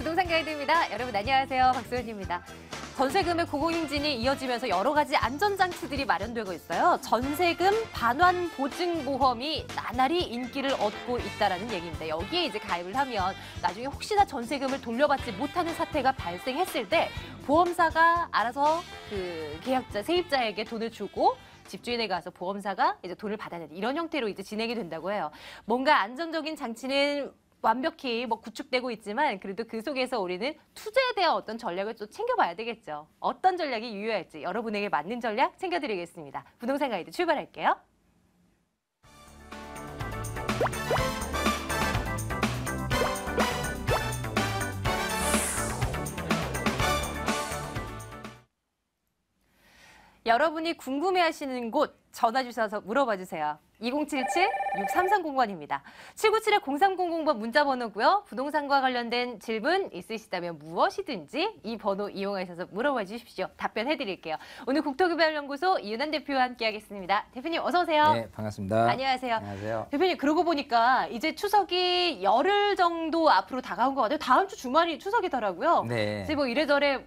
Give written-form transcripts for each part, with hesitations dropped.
부동산 가이드입니다. 여러분 안녕하세요. 박소연입니다. 전세금의 공공행진이 이어지면서 여러 가지 안전장치들이 마련되고 있어요. 전세금 반환 보증보험이 나날이 인기를 얻고 있다는 얘기입니다. 여기에 이제 가입을 하면 나중에 혹시나 전세금을 돌려받지 못하는 사태가 발생했을 때 보험사가 알아서 그 계약자, 세입자에게 돈을 주고 집주인에 가서 보험사가 이제 돈을 받아내는 이런 형태로 이제 진행이 된다고 해요. 뭔가 안정적인 장치는 완벽히 구축되고 있지만 그래도 그 속에서 우리는 투자에 대한 어떤 전략을 또 챙겨봐야 되겠죠. 어떤 전략이 유효할지 여러분에게 맞는 전략 챙겨드리겠습니다. 부동산 가이드 출발할게요. 여러분이 궁금해하시는 곳 전화 주셔서 물어봐 주세요. 2077-6330번입니다. 797-0300번 문자 번호고요. 부동산과 관련된 질문 있으시다면 무엇이든지 이 번호 이용하셔서 물어봐 주십시오. 답변해 드릴게요. 오늘 국토개발연구소 이윤환 대표와 함께하겠습니다. 대표님 어서 오세요. 네, 반갑습니다. 안녕하세요. 안녕하세요. 대표님 그러고 보니까 이제 추석이 열흘 정도 앞으로 다가온 것 같아요. 다음 주 주말이 추석이더라고요. 네. 이제 이래저래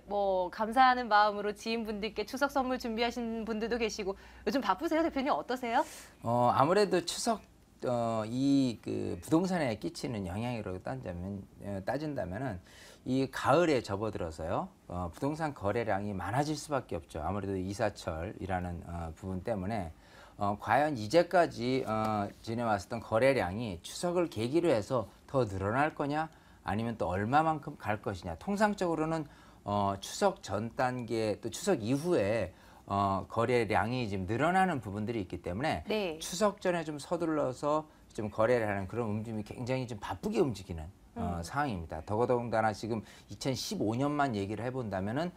감사하는 마음으로 지인분들께 추석 선물 준비하신 분들도 계시고 요즘 바쁘세요, 대표님 어떠세요? 아무래도 추석 이 부동산에 끼치는 영향이라고 따진다면은 이 가을에 접어들어서요. 부동산 거래량이 많아질 수밖에 없죠. 아무래도 이사철이라는 부분 때문에 과연 이제까지 지내왔었던 거래량이 추석을 계기로 해서 더 늘어날 거냐, 아니면 또 얼마만큼 갈 것이냐. 통상적으로는 추석 전 단계 또 추석 이후에 거래량이 지금 늘어나는 부분들이 있기 때문에 네. 추석 전에 좀 서둘러서 좀 거래를 하는 그런 움직임이 굉장히 좀 바쁘게 움직이는 상황입니다. 더더군다나 지금 2015년만 얘기를 해본다면은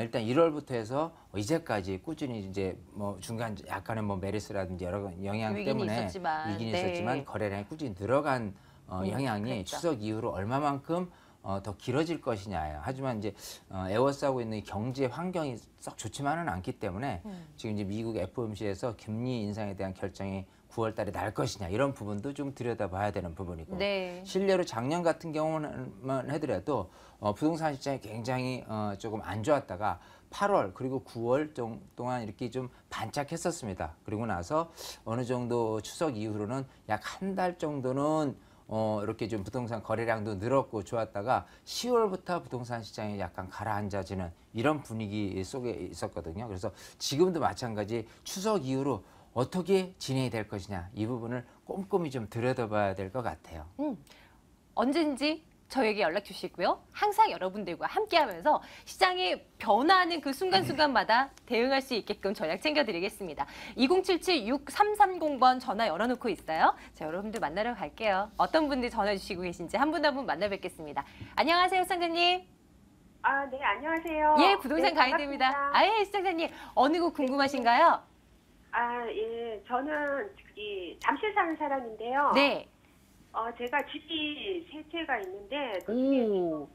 일단 1월부터 해서 이제까지 꾸준히 이제 중간 약간의 메르스라든지 여러 영향 때문에 위기는 있었지만 거래량이 꾸준히 늘어간 영향이 그렇죠. 추석 이후로 얼마만큼 더 길어질 것이냐예요. 하지만 이제 에워싸고 있는 이 경제 환경이 썩 좋지만은 않기 때문에 지금 이제 미국 FOMC에서 금리 인상에 대한 결정이 9월 달에 날 것이냐 이런 부분도 좀 들여다봐야 되는 부분이고 네. 실례로 작년 같은 경우만 해더라도 부동산 시장이 굉장히 조금 안 좋았다가 8월 그리고 9월 동안 이렇게 좀 반짝했었습니다. 그리고 나서 어느 정도 추석 이후로는 약 한 달 정도는 이렇게 좀 부동산 거래량도 늘었고 좋았다가 10월부터 부동산 시장이 약간 가라앉아지는 이런 분위기 속에 있었거든요. 그래서 지금도 마찬가지 추석 이후로 어떻게 진행이 될 것이냐 이 부분을 꼼꼼히 좀 들여다봐야 될 것 같아요. 언제든지 저에게 연락 주시고요. 항상 여러분들과 함께하면서 시장이 변화하는 그 순간순간마다 대응할 수 있게끔 전략 챙겨드리겠습니다. 2077-6330번 전화 열어놓고 있어요. 자, 여러분들 만나러 갈게요. 어떤 분들 전화 주시고 계신지 한 분 한 분 만나 뵙겠습니다. 안녕하세요, 시청자님. 네, 안녕하세요. 예, 부동산 네, 가이드입니다. 반갑습니다. 예, 시청자님. 어느 곳 궁금하신가요? 예, 저는 잠실 사는 사람인데요. 네. 제가 집이 세 채가 있는데 오.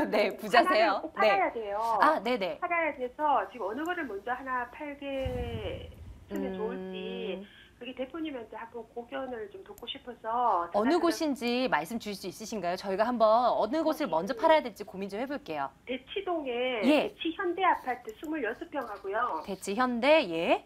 네, 부자세요. 하나를 꼭 팔아야 돼요. 네네. 팔아야 돼서 지금 어느 거를 먼저 하나 팔게 하면 좋을지 그게 대표님한테 한번 고견을 좀 듣고 싶어서 어느 곳인지 말씀 주실 수 있으신가요? 저희가 한번 어느 곳을 먼저 팔아야 될지 고민 좀 해볼게요. 대치동에 예. 대치 현대 아파트 26평하고요. 대치 현대, 예.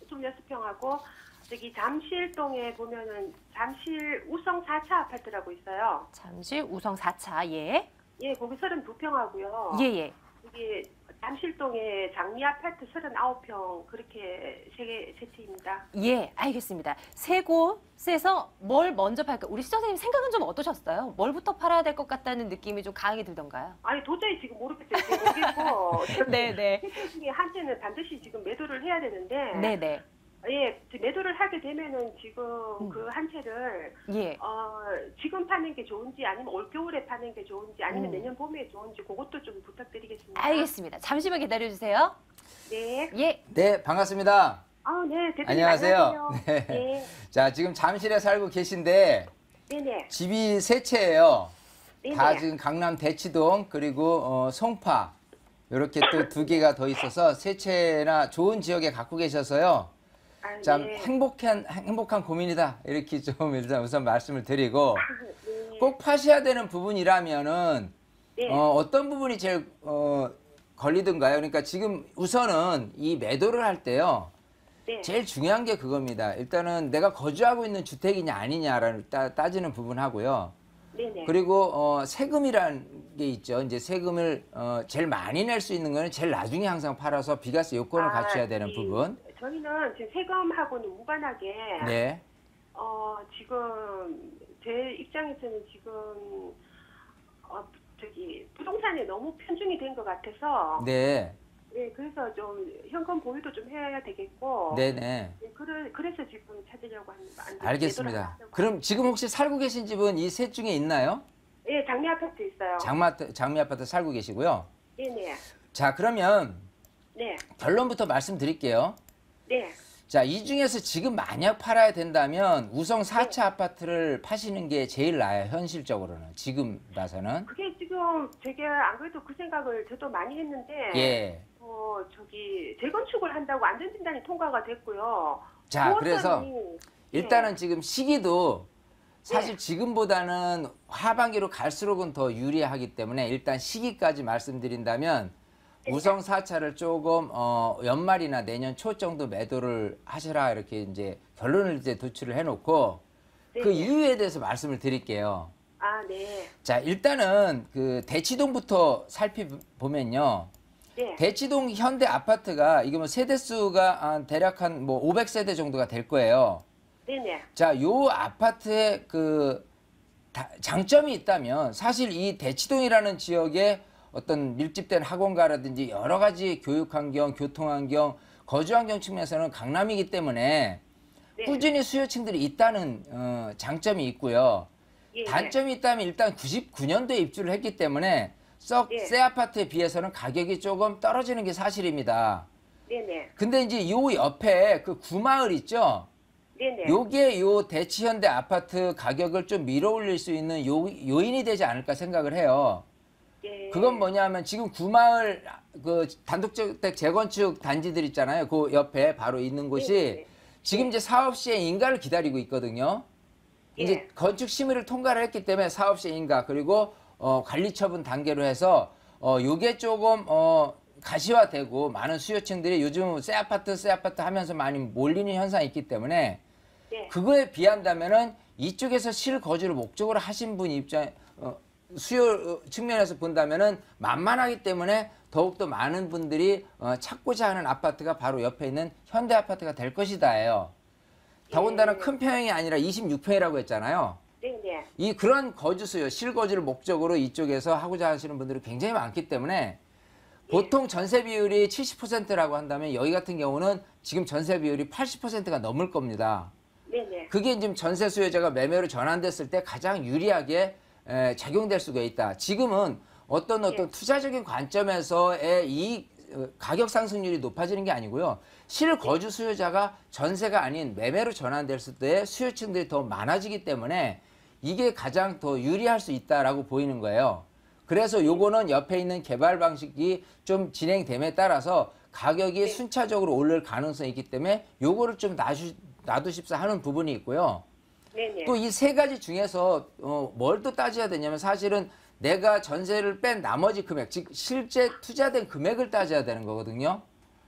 26평하고 저기 잠실동에 보면은 잠실 우성 4차 아파트라고 있어요. 잠실 우성 4차, 예. 예, 거기 32평하고요. 예. 여기 잠실동에 장미 아파트 39평 그렇게 세 채입니다. 예, 알겠습니다. 세 곳에서 뭘 먼저 팔까? 우리 시청자님 생각은 좀 어떠셨어요? 뭘부터 팔아야 될 것 같다는 느낌이 좀 강하게 들던가요? 아니 도저히 지금 모르겠어요. 지금 모르겠고 네네. 세 채 중에 한 채는 반드시 지금 매도를 해야 되는데 네네. 예, 매도를 하게 되면은 지금 그 한 채를 예. 지금 파는 게 좋은지 아니면 올겨울에 파는 게 좋은지 아니면 내년 봄에 좋은지 그것도 좀 부탁드리겠습니다. 알겠습니다. 잠시만 기다려주세요. 네. 예. 네, 반갑습니다. 네, 대표님 안녕하세요. 네. 네. 자, 지금 잠실에 살고 계신데 네네. 집이 세 채예요. 네네. 다 지금 강남 대치동 그리고 송파 이렇게 또 두 개가 더 있어서 세 채나 좋은 지역에 갖고 계셔서요. 참 네. 행복한 고민이다 이렇게 좀 일단 우선 말씀을 드리고 네. 꼭 파셔야 되는 부분이라면은 네. 어떤 부분이 제일 걸리던가요? 그러니까 지금 우선은 이 매도를 할 때요. 네. 제일 중요한 게 그겁니다. 일단은 내가 거주하고 있는 주택이냐 아니냐를 따지는 부분하고요. 네네. 그리고 세금이라는 게 있죠. 이제 세금을 제일 많이 낼 수 있는 거는 제일 나중에 항상 팔아서 비과세 요건을 갖춰야 되는 부분. 저희는 지금 세금하고는 무관하게 네. 지금 제 입장에서는 지금 부동산에 너무 편중이 된 것 같아서 네. 네, 그래서 좀 현금 보유도 좀 해야 되겠고 네네. 네, 그래서 지금 찾으려고 알겠습니다. 그럼 지금 혹시 살고 계신 집은 이 셋 중에 있나요? 네, 장미 아파트 있어요. 장미 아파트 살고 계시고요. 네네. 자, 그러면 네. 결론부터 말씀드릴게요. 네. 자, 이 중에서 지금 만약 팔아야 된다면 우성 4차 아파트를 파시는 게 제일 나아요. 현실적으로는. 지금 봐서는. 그게 지금 되게 안 그래도 그 생각을 저도 많이 했는데 예. 재건축을 한다고 안전진단이 통과가 됐고요. 자, 그래서 부업자님이- 일단은 지금 시기도 사실 네. 지금보다는 하반기로 갈수록은 더 유리하기 때문에 일단 시기까지 말씀드린다면 우성 4차를 조금 연말이나 내년 초 정도 매도를 하시라 이렇게 이제 결론을 이제 도출을 해놓고 네. 그 이유에 대해서 말씀을 드릴게요. 아, 네. 자, 일단은 그 대치동부터 살펴보면요. 네. 대치동 현대 아파트가 이게 뭐 세대수가 대략 한 뭐 500세대 정도가 될 거예요. 네네. 자, 요 아파트의 그 장점이 있다면 사실 이 대치동이라는 지역에 어떤 밀집된 학원가라든지 여러 가지 교육 환경, 교통 환경, 거주 환경 측면에서는 강남이기 때문에 네. 꾸준히 수요층들이 있다는 장점이 있고요. 예. 단점이 있다면 일단 99년도에 입주를 했기 때문에 썩 예. 새 아파트에 비해서는 가격이 조금 떨어지는 게 사실입니다. 네네. 근데 이제 요 옆에 그 구마을 있죠? 네네. 요게 요 대치현대 아파트 가격을 좀 밀어 올릴 수 있는 요인이 되지 않을까 생각을 해요. 예. 그건 뭐냐면 지금 구마을 그 단독주택 재건축 단지들 있잖아요. 그 옆에 바로 있는 곳이 네. 지금 이제 사업 시행 인가를 기다리고 있거든요. 이제 예. 건축 심의를 통과를 했기 때문에 사업 시행 인가 그리고 관리 처분 단계로 해서 요게 조금 가시화되고 많은 수요층들이 요즘 새 아파트 하면서 많이 몰리는 현상이 있기 때문에 네. 그거에 비한다면은 이쪽에서 실거주를 목적으로 하신 분 수요 측면에서 본다면은 만만하기 때문에 더욱더 많은 분들이 찾고자 하는 아파트가 바로 옆에 있는 현대 아파트가 될 것이다예요. 더군다나 큰 평형이 아니라 26평이라고 했잖아요. 네네. 이 그런 거주 수요, 실거주를 목적으로 이쪽에서 하고자 하시는 분들이 굉장히 많기 때문에 보통 전세 비율이 70%라고 한다면 여기 같은 경우는 지금 전세 비율이 80%가 넘을 겁니다. 네네. 그게 지금 전세 수요자가 매매로 전환됐을 때 가장 유리하게 적용될 수가 있다. 지금은 어떤 투자적인 관점에서의 이 가격 상승률이 높아지는 게 아니고요. 실거주 수요자가 전세가 아닌 매매로 전환됐을 때 수요층들이 더 많아지기 때문에 이게 가장 더 유리할 수 있다라고 보이는 거예요. 그래서 요거는 옆에 있는 개발 방식이 좀 진행됨에 따라서 가격이 순차적으로 오를 가능성이 있기 때문에 요거를 좀 놔두십사 하는 부분이 있고요. 네네. 또 이 세 가지 중에서 뭘 또 따져야 되냐면 사실은 내가 전세를 뺀 나머지 금액, 즉 실제 투자된 금액을 따져야 되는 거거든요.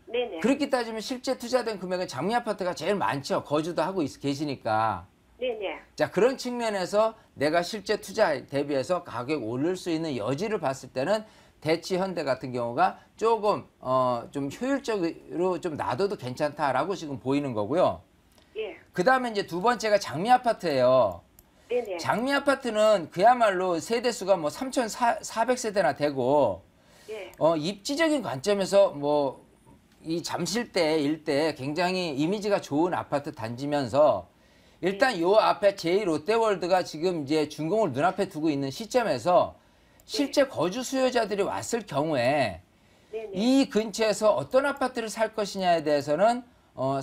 네네. 그렇게 따지면 실제 투자된 금액은 장미 아파트가 제일 많죠. 거주도 하고 계시니까. 네네. 자, 그런 측면에서 내가 실제 투자 대비해서 가격 오를 수 있는 여지를 봤을 때는 대치 현대 같은 경우가 조금 좀 효율적으로 좀 놔둬도 괜찮다라고 지금 보이는 거고요. 예. 그 다음에 이제 두 번째가 장미 아파트예요. 네네. 장미 아파트는 그야말로 세대수가 뭐 3,400세대나 되고 예. 입지적인 관점에서 뭐 이 잠실대 일대 굉장히 이미지가 좋은 아파트 단지면서 일단 요 앞에 제2롯데월드가 지금 이제 준공을 눈앞에 두고 있는 시점에서 실제 거주 수요자들이 왔을 경우에 네네. 이 근처에서 어떤 아파트를 살 것이냐에 대해서는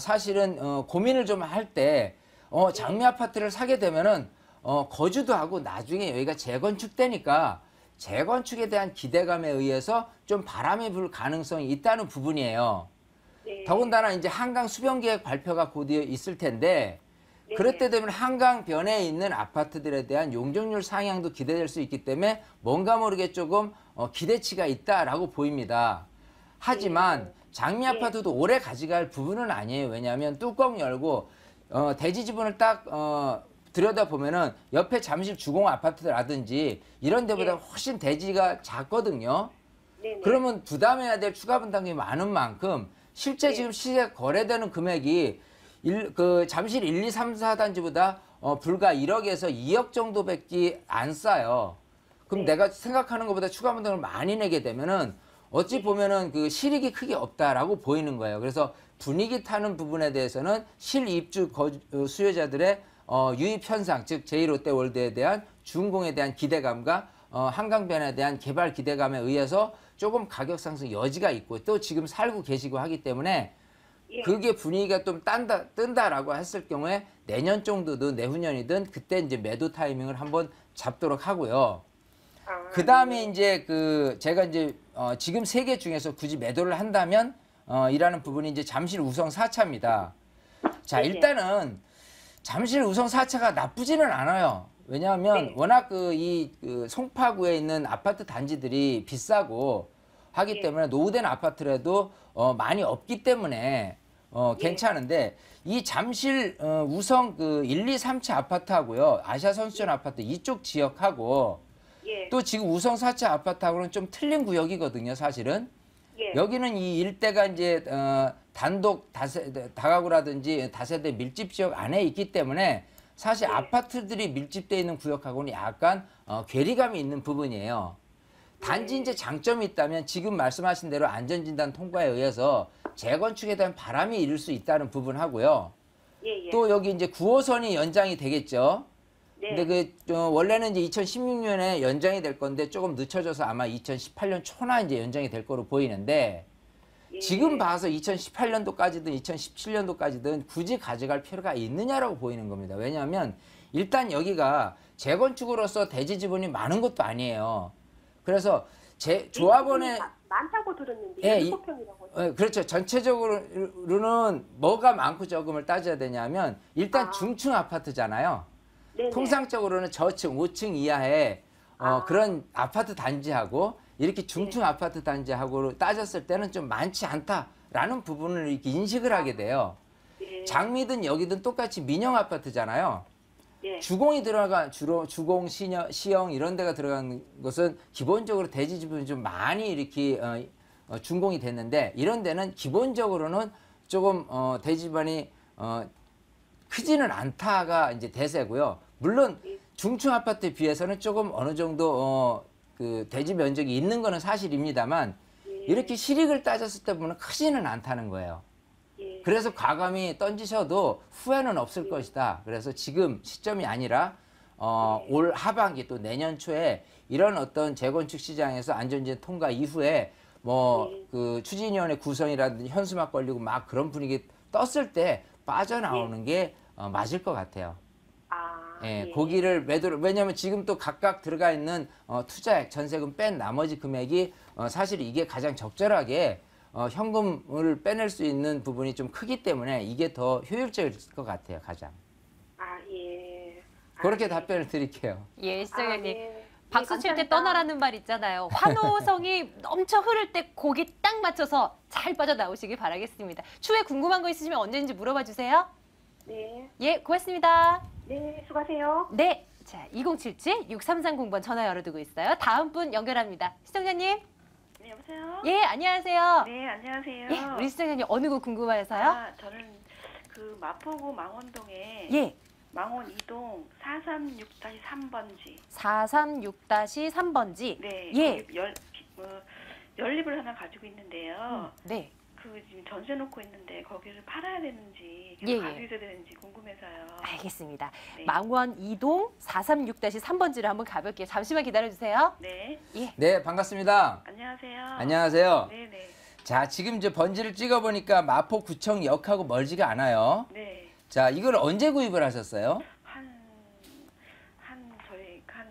사실은 고민을 좀 할 때 장미 아파트를 사게 되면은 거주도 하고 나중에 여기가 재건축되니까 재건축에 대한 기대감에 의해서 좀 바람이 불 가능성이 있다는 부분이에요. 네. 더군다나 이제 한강 수변계획 발표가 곧 있을 텐데 네. 그럴 때 되면 한강변에 있는 아파트들에 대한 용적률 상향도 기대될 수 있기 때문에 뭔가 모르게 조금 기대치가 있다라고 보입니다. 하지만 장미 아파트도 오래 가져갈 부분은 아니에요. 왜냐하면 뚜껑 열고 대지 지분을 딱 들여다보면은 옆에 잠실 주공 아파트라든지 이런 데보다 훨씬 대지가 작거든요. 네네. 그러면 부담해야 될 추가 분담금이 많은 만큼 실제 네. 지금 시세 거래되는 금액이 잠실 1, 2, 3, 4단지보다 불과 1억에서 2억 정도밖에 안 싸요. 그럼 네. 내가 생각하는 것보다 추가 분담금을 많이 내게 되면은 어찌 보면은 그 실익이 크게 없다라고 보이는 거예요. 그래서 분위기 타는 부분에 대해서는 실입주 수요자들의 유입 현상, 즉 제2롯데월드에 대한 준공에 대한 기대감과 한강변에 대한 개발 기대감에 의해서 조금 가격 상승 여지가 있고 또 지금 살고 계시고 하기 때문에 예. 그게 분위기가 좀 뜬다라고 했을 경우에 내년 정도든 내후년이든 그때 이제 매도 타이밍을 한번 잡도록 하고요. 그 다음에 이제 제가 이제 지금 3개 중에서 굳이 매도를 한다면 이라는 부분이 이제 잠실 우성 4차입니다. 자, 네네. 일단은 잠실 우성 4차가 나쁘지는 않아요. 왜냐하면 네. 워낙 송파구에 있는 아파트 단지들이 비싸고 하기 예. 때문에 노후된 아파트라도 많이 없기 때문에 괜찮은데 이 잠실 우성 1, 2, 3차 아파트하고요. 아시아 선수촌 아파트 이쪽 지역하고 예. 또 지금 우성 4차 아파트하고는 좀 틀린 구역이거든요, 사실은. 예. 여기는 이 일대가 이제 단독 다가구라든지 다세대 밀집 지역 안에 있기 때문에 사실 네. 아파트들이 밀집되어 있는 구역하고는 약간 괴리감이 있는 부분이에요. 단지 이제 장점이 있다면 지금 말씀하신 대로 안전진단 통과에 의해서 재건축에 대한 바람이 일을 수 있다는 부분하고요. 예. 예. 또 여기 이제 9호선이 연장이 되겠죠. 네. 근데 원래는 이제 2016년에 연장이 될 건데 조금 늦춰져서 아마 2018년 초나 이제 연장이 될 거로 보이는데 예. 지금 봐서 2018년도까지든 2017년도까지든 굳이 가져갈 필요가 있느냐라고 보이는 겁니다. 왜냐하면 일단 여기가 재건축으로서 대지 지분이 많은 것도 아니에요. 그래서 조합원의 많다고 들었는데 예, 7평이라고. 그렇죠. 전체적으로는 뭐가 많고 적음을 따져야 되냐면 일단 중층 아파트잖아요. 네네. 통상적으로는 저층, 5층 이하의 그런 아파트 단지하고 이렇게 중층 아파트 단지하고 따졌을 때는 좀 많지 않다라는 부분을 이렇게 인식을 하게 돼요. 예. 장미든 여기든 똑같이 민영 아파트잖아요. 예. 주공이 들어간 주로 주공, 시형 이런 데가 들어간 것은 기본적으로 대지 지분이 좀 많이 이렇게 준공이 됐는데 이런 데는 기본적으로는 조금 대지 지분이 크지는 않다가 이제 대세고요. 물론 중층 아파트에 비해서는 조금 어느 정도 그 대지 면적이 있는 거는 사실입니다만 이렇게 실익을 따졌을 때 보면 크지는 않다는 거예요. 예. 그래서 과감히 던지셔도 후회는 없을 것이다. 그래서 지금 시점이 아니라 올 하반기 또 내년 초에 이런 어떤 재건축 시장에서 안전지대 통과 이후에 뭐 그 추진위원회 구성이라든지 현수막 걸리고 막 그런 분위기 떴을 때 빠져나오는 게 맞을 것 같아요. 예, 고기를 매도를 왜냐하면 지금 또 각각 들어가 있는 투자액 전세금 뺀 나머지 금액이 사실 이게 가장 적절하게 현금을 빼낼 수 있는 부분이 좀 크기 때문에 이게 더 효율적일 것 같아요, 가장. 예. 그렇게 답변을 드릴게요. 예, 시청자님. 네. 박수 칠 때 떠나라는 말 있잖아요. 환호성이 넘쳐 흐를 때 고기 딱 맞춰서 잘 빠져나오시길 바라겠습니다. 추후에 궁금한 거 있으시면 언제든지 물어봐 주세요. 네. 예, 고맙습니다. 네, 수고하세요. 네, 자 2077-6330번 전화 열어두고 있어요. 다음 분 연결합니다. 시청자님. 네, 여보세요? 예, 안녕하세요. 네, 안녕하세요. 예, 우리 시청자님 어느 곳 궁금해서요? 아, 저는 그 마포구 망원동에 예, 망원 2동 436-3번지. 436-3번지. 네, 예. 거기 연립을 하나 가지고 있는데요. 네. 그 지금 전세 놓고 있는데 거기를 팔아야 되는지 예, 계속 예. 가지고 있어야 되는지 궁금해서요. 알겠습니다. 네. 망원 2동 436-3번지를 한번 가볼게요. 잠시만 기다려주세요. 네, 예. 네, 반갑습니다. 안녕하세요. 안녕하세요. 네, 네. 자, 지금 이제 번지를 찍어보니까 마포구청역하고 멀지가 않아요. 네. 자, 이걸 언제 구입을 하셨어요? 저희 한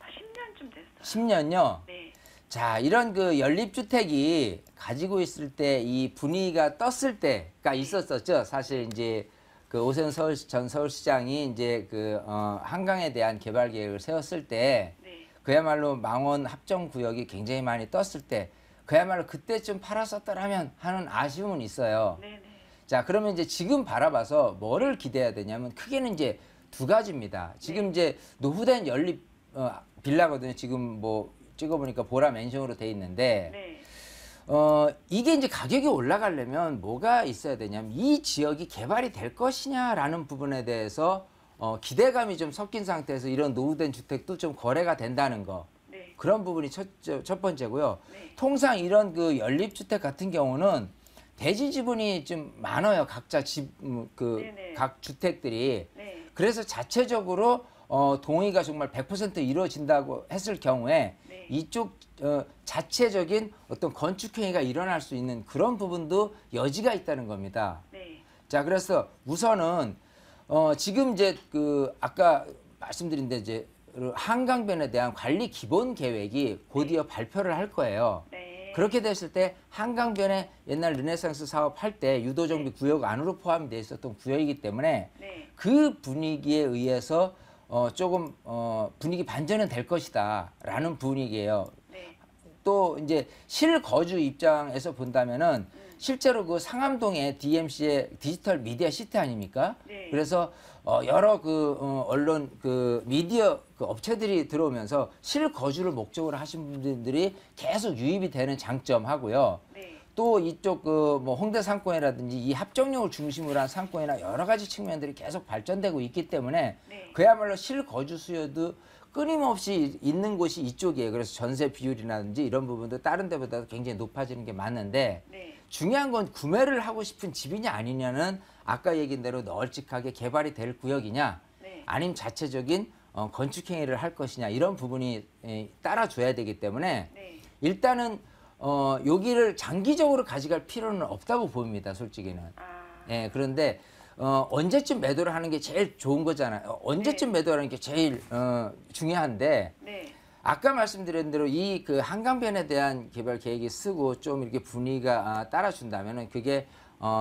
10년쯤 됐어요. 10년요? 네. 자, 이런 그 연립주택이 가지고 있을 때 이 분위기가 떴을 때가 있었었죠. 사실 이제 그 오세훈 전 서울시장이 이제 그 한강에 대한 개발 계획을 세웠을 때 네. 그야말로 망원 합정 구역이 굉장히 많이 떴을 때 그야말로 그때쯤 팔았었더라면 하는 아쉬움은 있어요. 네네. 자, 그러면 이제 지금 바라봐서 뭐를 기대해야 되냐면 크게는 이제 두 가지입니다. 지금 이제 노후된 연립 빌라거든요. 지금 뭐 찍어보니까 보라 맨션으로 돼 있는데 네. 이게 이제 가격이 올라가려면 뭐가 있어야 되냐면 이 지역이 개발이 될 것이냐라는 부분에 대해서 기대감이 좀 섞인 상태에서 이런 노후된 주택도 좀 거래가 된다는 거. 네. 그런 부분이 첫 번째고요. 네. 통상 이런 그 연립주택 같은 경우는 대지 지분이 좀 많아요. 각자 네네. 각 주택들이. 네. 그래서 자체적으로 동의가 정말 100% 이루어진다고 했을 경우에 네. 이쪽 자체적인 어떤 건축 행위가 일어날 수 있는 그런 부분도 여지가 있다는 겁니다. 네. 자, 그래서 우선은 지금 이제 그 아까 말씀드린 데 이제 한강변에 대한 관리 기본 계획이 곧이어 발표를 할 거예요. 네. 그렇게 됐을 때 한강변에 옛날 르네상스 사업할 때 유도정비 구역 안으로 포함이 돼 있었던 구역이기 때문에 네. 그 분위기에 의해서 조금 분위기 반전은 될 것이다라는 분위기예요. 네. 또 이제 실거주 입장에서 본다면은 실제로 그 상암동에 DMC의 디지털 미디어 시티 아닙니까? 네. 그래서 여러 그 언론 그 미디어 그 업체들이 들어오면서 실거주를 목적으로 하신 분들이 계속 유입이 되는 장점하고요. 네. 또 이쪽 그 뭐 홍대 상권이라든지 이 합정역을 중심으로 한 상권이나 여러 가지 측면들이 계속 발전되고 있기 때문에 네. 그야말로 실거주 수요도 끊임없이 있는 곳이 이쪽이에요. 그래서 전세 비율이라든지 이런 부분도 다른 데보다 굉장히 높아지는 게 맞는데 네. 중요한 건 구매를 하고 싶은 집이냐 아니냐는 아까 얘기한 대로 널찍하게 개발이 될 구역이냐 네. 아니면 자체적인 건축 행위를 할 것이냐 이런 부분이 따라줘야 되기 때문에 네. 일단은 여기를 장기적으로 가져갈 필요는 없다고 보입니다. 솔직히는. 아. 예, 그런데 언제쯤 매도를 하는 게 제일 좋은 거잖아요. 언제쯤 네. 매도하는 게 제일 중요한데 네. 아까 말씀드린 대로 이 그 한강변에 대한 개발 계획이 쓰고 좀 이렇게 분위기가 따라준다면은 그게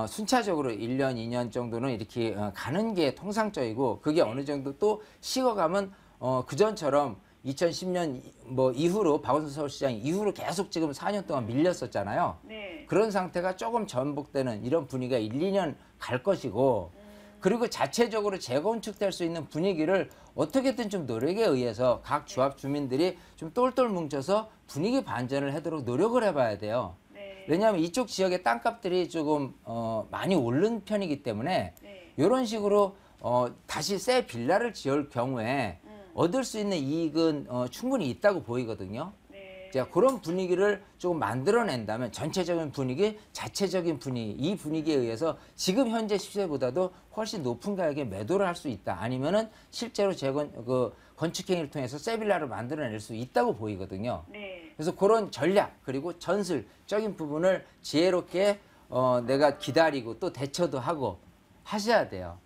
순차적으로 1년, 2년 정도는 이렇게 가는 게 통상적이고 그게 어느 정도 또 식어가면 그전처럼 2010년 뭐 이후로 박원순 서울시장 이후로 계속 지금 4년 동안 밀렸었잖아요. 네. 그런 상태가 조금 전복되는 이런 분위기가 1, 2년 갈 것이고 그리고 자체적으로 재건축될 수 있는 분위기를 어떻게든 좀 노력에 의해서 각 조합 주민들이 좀 똘똘 뭉쳐서 분위기 반전을 하도록 노력을 해봐야 돼요. 네. 왜냐하면 이쪽 지역의 땅값들이 조금 많이 오른 편이기 때문에 네. 이런 식으로 다시 새 빌라를 지을 경우에 얻을 수 있는 이익은 충분히 있다고 보이거든요. 네. 자, 그런 분위기를 조금 만들어낸다면 전체적인 분위기, 자체적인 분위기, 이 분위기에 의해서 지금 현재 시세보다도 훨씬 높은 가격에 매도를 할 수 있다. 아니면은 실제로 건축행위를 통해서 새 빌라를 만들어낼 수 있다고 보이거든요. 네. 그래서 그런 전략 그리고 전술적인 부분을 지혜롭게 내가 기다리고 또 대처도 하고 하셔야 돼요.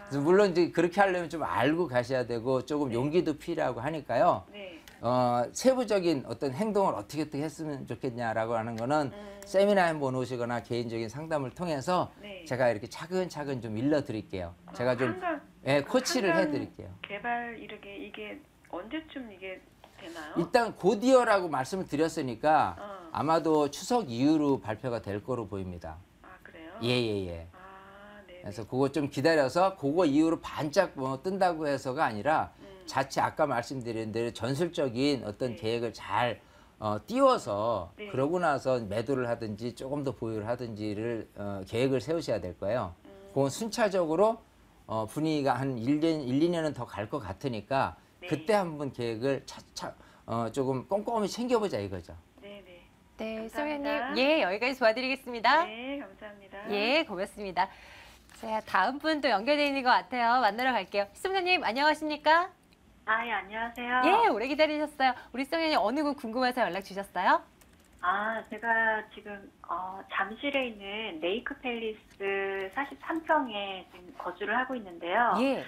그래서 물론 이제 그렇게 하려면 좀 알고 가셔야 되고 조금 용기도 필요하고 하니까요. 네. 세부적인 어떤 행동을 어떻게 했으면 좋겠냐라고 하는 거는 세미나 한번 오시거나 개인적인 상담을 통해서 네. 제가 이렇게 차근차근 좀 일러드릴게요. 제가 좀 한강 코치를 한강 해드릴게요. 개발 이게 언제쯤 이게 되나요? 일단 곧이어라고 말씀을 드렸으니까 아마도 추석 이후로 발표가 될 거로 보입니다. 아 그래요? 예. 아 네. 그래서 그거 좀 기다려서 그거 이후로 반짝 뜬다고 해서가 아니라 자체 아까 말씀드린 대로 전술적인 어떤 계획을 잘 띄워서 네. 그러고 나서 매도를 하든지 조금 더 보유를 하든지를 계획을 세우셔야 될 거예요. 그건 순차적으로 분위기가 한 1년, 1, 2년은 더 갈 것 같으니까 네. 그때 한번 계획을 조금 꼼꼼히 챙겨보자 이거죠. 네네. 네, 감사합니다. 소장님. 예, 여기까지 도와드리겠습니다. 네, 감사합니다. 예, 고맙습니다. 자, 다음 분 또 연결되어 있는 것 같아요. 만나러 갈게요. 시청자님, 안녕하십니까? 아, 예, 안녕하세요. 예, 오래 기다리셨어요. 우리 시청자님 어느 곳 궁금해서 연락 주셨어요? 아, 제가 지금 잠실에 있는 레이크 팰리스 43평에 지금 거주를 하고 있는데요. 예.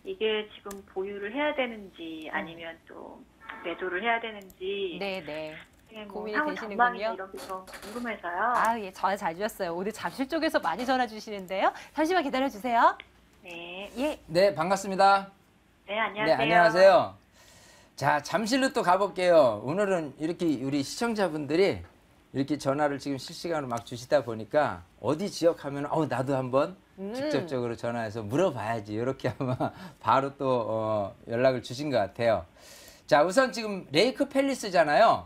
이게 지금 보유를 해야 되는지 아니면 또 매도를 해야 되는지 네. 뭐 고민이 향후 되시는군요. 전망이나 이런 게 좀 궁금해서요. 아, 예, 전화 잘 주셨어요. 오늘 잠실 쪽에서 많이 전화 주시는데요. 잠시만 기다려 주세요. 네. 예. 네, 반갑습니다. 네, 안녕하세요. 네, 안녕하세요. 자, 잠실로 또 가볼게요. 오늘은 이렇게 우리 시청자분들이 이렇게 전화를 지금 실시간으로 막 주시다 보니까 어디 지역 하면 나도 한번 직접적으로 전화해서 물어봐야지. 이렇게 아마 바로 또 연락을 주신 것 같아요. 자, 우선 지금 레이크 팰리스잖아요.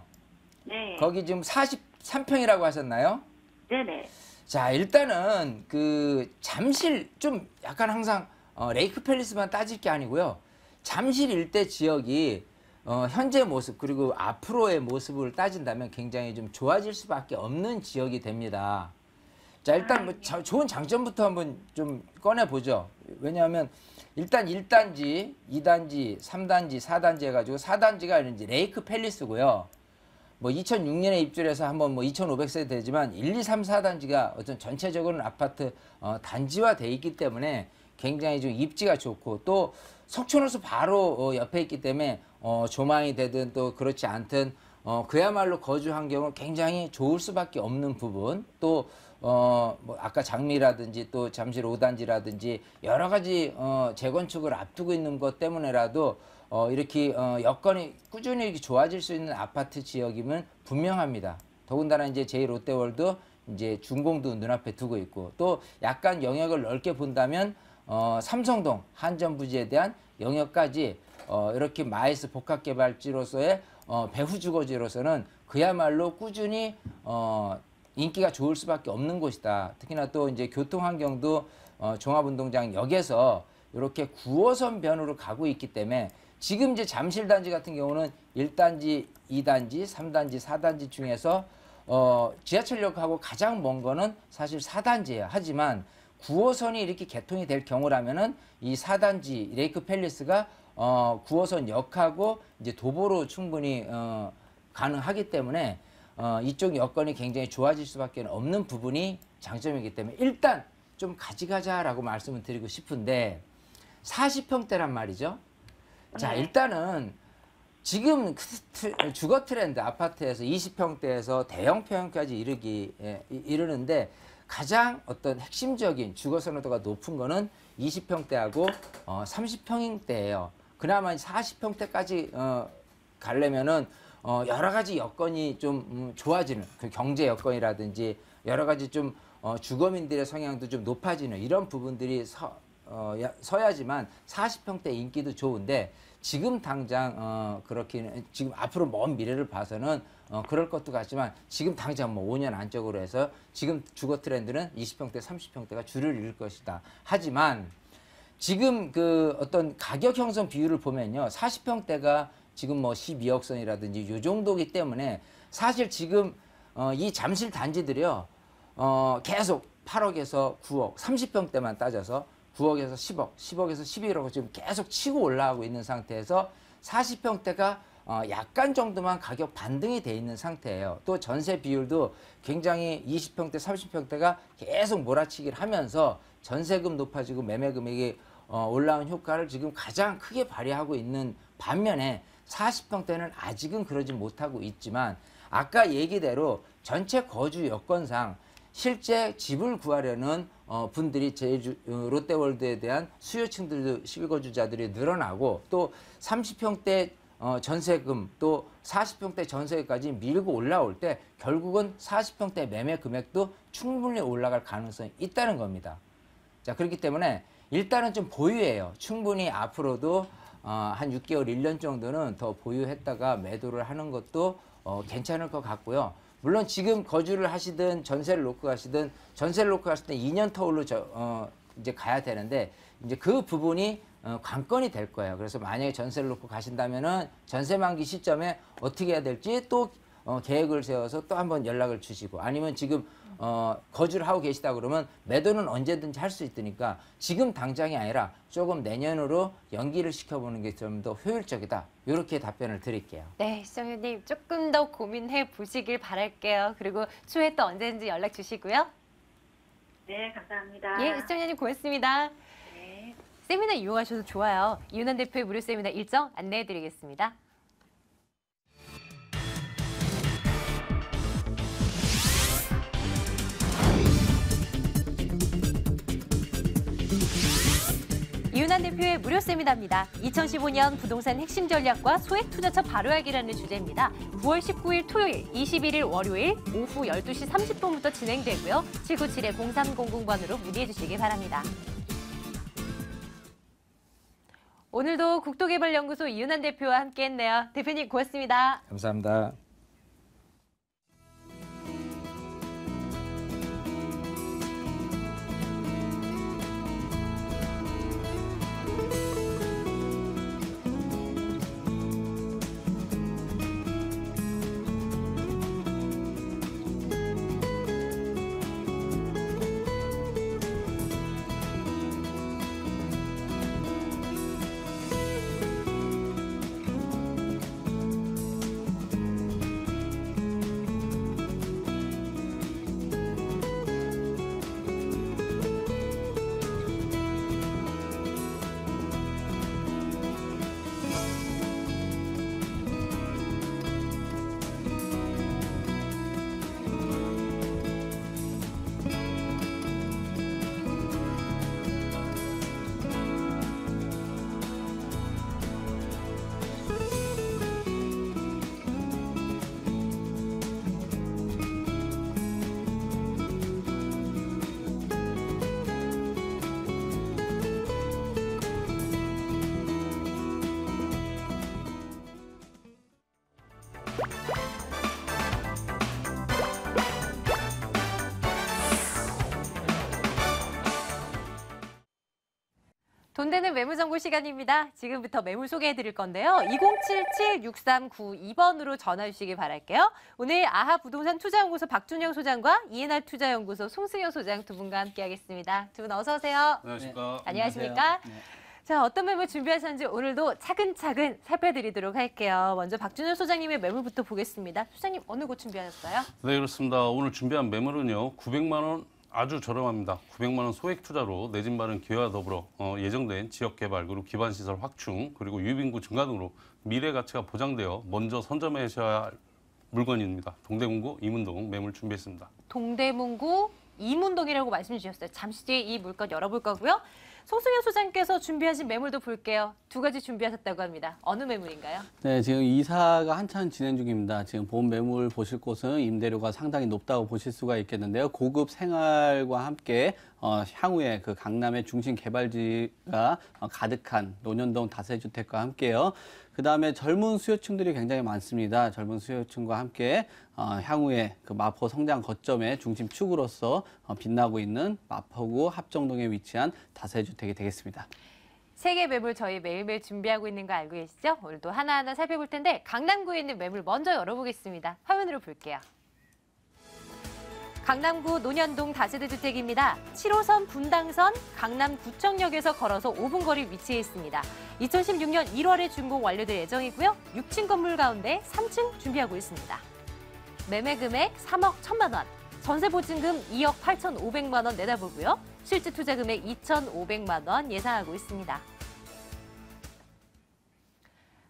네. 거기 지금 43평이라고 하셨나요? 네네. 자, 일단은 그 잠실 좀 약간 항상 레이크 팰리스만 따질 게 아니고요. 잠실 일대 지역이 현재 모습 그리고 앞으로의 모습을 따진다면 굉장히 좀 좋아질 수밖에 없는 지역이 됩니다. 자, 일단 뭐 좋은 장점부터 한번 좀 꺼내 보죠. 왜냐하면 일단 1단지, 2단지, 3단지, 4단지 해가지고 4단지가 이제 레이크 팰리스고요. 뭐 2006년에 입주를 해서 한번 뭐 2,500세대 되지만 1, 2, 3, 4단지가 어떤 전체적으로는 아파트 단지화 돼 있기 때문에 굉장히 좀 입지가 좋고 또 석촌호수 바로 옆에 있기 때문에 조망이 되든 또 그렇지 않든 그야말로 거주 환경은 굉장히 좋을 수밖에 없는 부분 또 뭐 아까 장미라든지 또 잠실 5단지라든지 여러 가지 재건축을 앞두고 있는 것 때문에라도 이렇게 여건이 꾸준히 이렇게 좋아질 수 있는 아파트 지역임은 분명합니다. 더군다나 이제 제2롯데월드 이제 준공도 눈앞에 두고 있고 또 약간 영역을 넓게 본다면 삼성동 한전부지에 대한 영역까지 이렇게 마이스 복합개발지로서의 배후 주거지로서는 그야말로 꾸준히 인기가 좋을 수밖에 없는 곳이다. 특히나 또 이제 교통 환경도 종합운동장역에서 이렇게 9호선 변으로 가고 있기 때문에 지금 이제 잠실단지 같은 경우는 1단지, 2단지, 3단지, 4단지 중에서 지하철역하고 가장 먼 거는 사실 4단지예요. 하지만 9호선이 이렇게 개통이 될 경우라면은 이 4단지 레이크 팰리스가 9호선 역하고 이제 도보로 충분히 가능하기 때문에 이쪽 여건이 굉장히 좋아질 수밖에 없는 부분이 장점이기 때문에 일단 좀 가져가자라고 말씀을 드리고 싶은데 40평대란 말이죠. 자, 일단은 지금 주거 트렌드 아파트에서 20평대에서 대형 평형까지 이르는데 가장 어떤 핵심적인 주거 선호도가 높은 거는 20평대하고 30평대예요. 그나마 40평대까지 가려면은 여러 가지 여건이 좀 좋아지는 그 경제 여건이라든지 여러 가지 좀 주거민들의 성향도 좀 높아지는 이런 부분들이 서야지만 40평대 인기도 좋은데 지금 당장 그렇게는 지금 앞으로 먼 미래를 봐서는 그럴 것도 같지만 지금 당장 뭐 5년 안쪽으로 해서 지금 주거 트렌드는 20평대, 30평대가 줄을 이룰 것이다. 하지만 지금 그 어떤 가격 형성 비율을 보면요. 40평대가 지금 뭐 12억 선이라든지 이 정도기 때문에 사실 지금 이 잠실 단지들이요. 계속 8억에서 9억, 30평대만 따져서 9억에서 10억, 10억에서 11억 지금 계속 치고 올라가고 있는 상태에서 40평대가 약간 정도만 가격 반등이 돼 있는 상태예요. 또 전세 비율도 굉장히 20평대, 30평대가 계속 몰아치기를 하면서 전세금 높아지고 매매 금액이 올라온 효과를 지금 가장 크게 발휘하고 있는 반면에 40평대는 아직은 그러지 못하고 있지만 아까 얘기대로 전체 거주 여건상 실제 집을 구하려는 분들이 롯데월드에 대한 수요층들도 실거주자들이 늘어나고 또 30평대 전세금 또 40평대 전세까지 밀고 올라올 때 결국은 40평대 매매 금액도 충분히 올라갈 가능성이 있다는 겁니다. 자, 그렇기 때문에 일단은 좀 보유해요. 충분히 앞으로도 한 6개월, 1년 정도는 더 보유했다가 매도를 하는 것도 괜찮을 것 같고요. 물론 지금 거주를 하시든 전세를 놓고 가시든 전세를 놓고 갔을 때 2년 터울로 이제 가야 되는데 이제 그 부분이 관건이 될 거예요. 그래서 만약에 전세를 놓고 가신다면은 전세 만기 시점에 어떻게 해야 될지 또 계획을 세워서 또 한번 연락을 주시고 아니면 지금 거주를 하고 계시다 그러면 매도는 언제든지 할 수 있으니까 지금 당장이 아니라 조금 내년으로 연기를 시켜보는 게 좀 더 효율적이다. 이렇게 답변을 드릴게요. 네, 시청자님 조금 더 고민해 보시길 바랄게요. 그리고 추후에 또 언제든지 연락 주시고요. 네, 감사합니다. 예, 시청자님 고맙습니다. 네. 세미나 이용하셔도 좋아요. 이윤환 대표의 무료 세미나 일정 안내해 드리겠습니다. 이윤한 대표의 무료 세미나입니다. 2015년 부동산 핵심 전략과 소액 투자처 바로알기라는 주제입니다. 9월 19일 토요일, 21일 월요일 오후 12시 30분부터 진행되고요. 797-0300번으로 문의해 주시기 바랍니다. 오늘도 국토개발연구소 이윤한 대표와 함께했네요. 대표님 고맙습니다. 감사합니다. 돈 되는 매물 정보 시간입니다. 지금부터 매물 소개해 드릴 건데요. 2077-6392번으로 전화 주시기 바랄게요. 오늘 아하 부동산 투자연구소 박준영 소장과 이해날 투자연구소 송승현 소장 두 분과 함께하겠습니다. 두 분 어서 오세요. 안녕하십니까. 네. 안녕하십니까. 네. 자, 어떤 매물 준비하셨는지 오늘도 차근차근 살펴드리도록 할게요. 먼저 박준영 소장님의 매물부터 보겠습니다. 소장님 어느 곳 준비하셨어요? 네, 그렇습니다. 오늘 준비한 매물은요. 900만 원 아주 저렴합니다. 900만 원 소액 투자로 내 집 마련 기회와 더불어 예정된 지역 개발 그리고 기반 시설 확충 그리고 유입인구 증가 등으로 미래 가치가 보장되어 먼저 선점하셔야 할 물건입니다. 동대문구 이문동 매물 준비했습니다. 동대문구 이문동이라고 말씀 주셨어요. 잠시 뒤에 이 물건 열어볼 거고요. 송승현 소장께서 준비하신 매물도 볼게요. 두 가지 준비하셨다고 합니다. 어느 매물인가요? 네, 지금 이사가 한참 진행 중입니다. 지금 본 매물 보실 곳은 임대료가 상당히 높다고 보실 수가 있겠는데요. 고급 생활과 함께 향후에 그 강남의 중심 개발지가 가득한 논현동 다세주택과 함께요. 그다음에 젊은 수요층들이 굉장히 많습니다. 젊은 수요층과 함께 향후에 그 마포 성장 거점의 중심 축으로서 빛나고 있는 마포구 합정동에 위치한 다세주택이 되겠습니다. 세 개 매물 저희 매일매일 준비하고 있는 거 알고 계시죠? 오늘도 하나하나 살펴볼 텐데 강남구에 있는 매물 먼저 열어보겠습니다. 화면으로 볼게요. 강남구 논현동 다세대 주택입니다. 7호선 분당선 강남구청역에서 걸어서 5분 거리 위치해 있습니다. 2016년 1월에 준공 완료될 예정이고요. 6층 건물 가운데 3층 준비하고 있습니다. 매매 금액 3억 1천만 원, 전세 보증금 2억 8,500만 원 내다보고요. 실제 투자 금액 2,500만 원 예상하고 있습니다.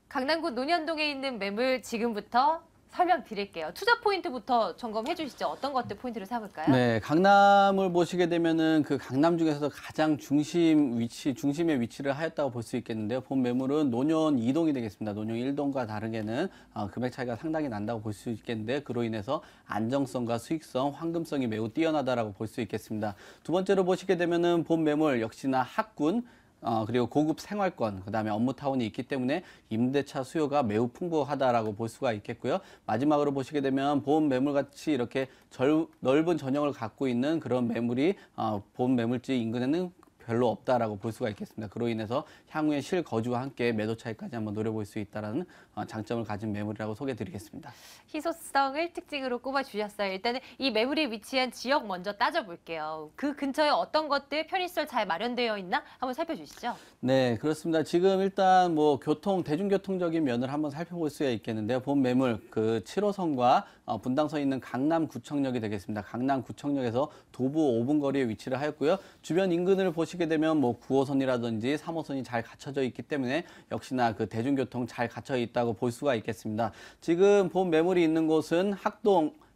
강남구 논현동에 있는 매물 지금부터 설명드릴게요. 투자 포인트부터 점검해 주시죠. 어떤 것들 포인트를 삼을까요? 네, 강남을 보시게 되면은 그 강남 중에서도 가장 중심에 위치를 하였다고 볼 수 있겠는데요. 본 매물은 논현 2동이 되겠습니다. 논현 1동과 다르게는 금액 차이가 상당히 난다고 볼 수 있겠는데 그로 인해서 안정성과 수익성, 황금성이 매우 뛰어나다라고 볼 수 있겠습니다. 두 번째로 보시게 되면은 본 매물 역시나 학군 그리고 고급 생활권, 그다음에 업무타운이 있기 때문에 임대차 수요가 매우 풍부하다라고 볼 수가 있겠고요. 마지막으로 보시게 되면 본 매물같이 이렇게 넓은 전형을 갖고 있는 그런 매물이 본 매물지 인근에는 별로 없다라고 볼 수가 있겠습니다. 그로 인해서 향후에 실거주와 함께 매도 차익까지 한번 노려볼 수 있다는 장점을 가진 매물이라고 소개해드리겠습니다. 희소성을 특징으로 꼽아주셨어요. 일단은 이 매물이 위치한 지역 먼저 따져볼게요. 그 근처에 어떤 것들 편의시설 잘 마련되어 있나 한번 살펴주시죠. 네, 그렇습니다. 지금 일단 뭐 대중교통적인 면을 한번 살펴볼 수가 있겠는데요. 본 매물 그 7호선과 분당선에 있는 강남구청역이 되겠습니다. 강남구청역에서 도보 5분 거리에 위치를 하였고요. 주변 인근을 보시게 되면 뭐 9호선이라든지 3호선이 잘 갖춰져 있기 때문에 역시나 그 대중교통 잘 갖춰 있다고 볼 수가 있겠습니다. 지금 본 매물이 있는 곳은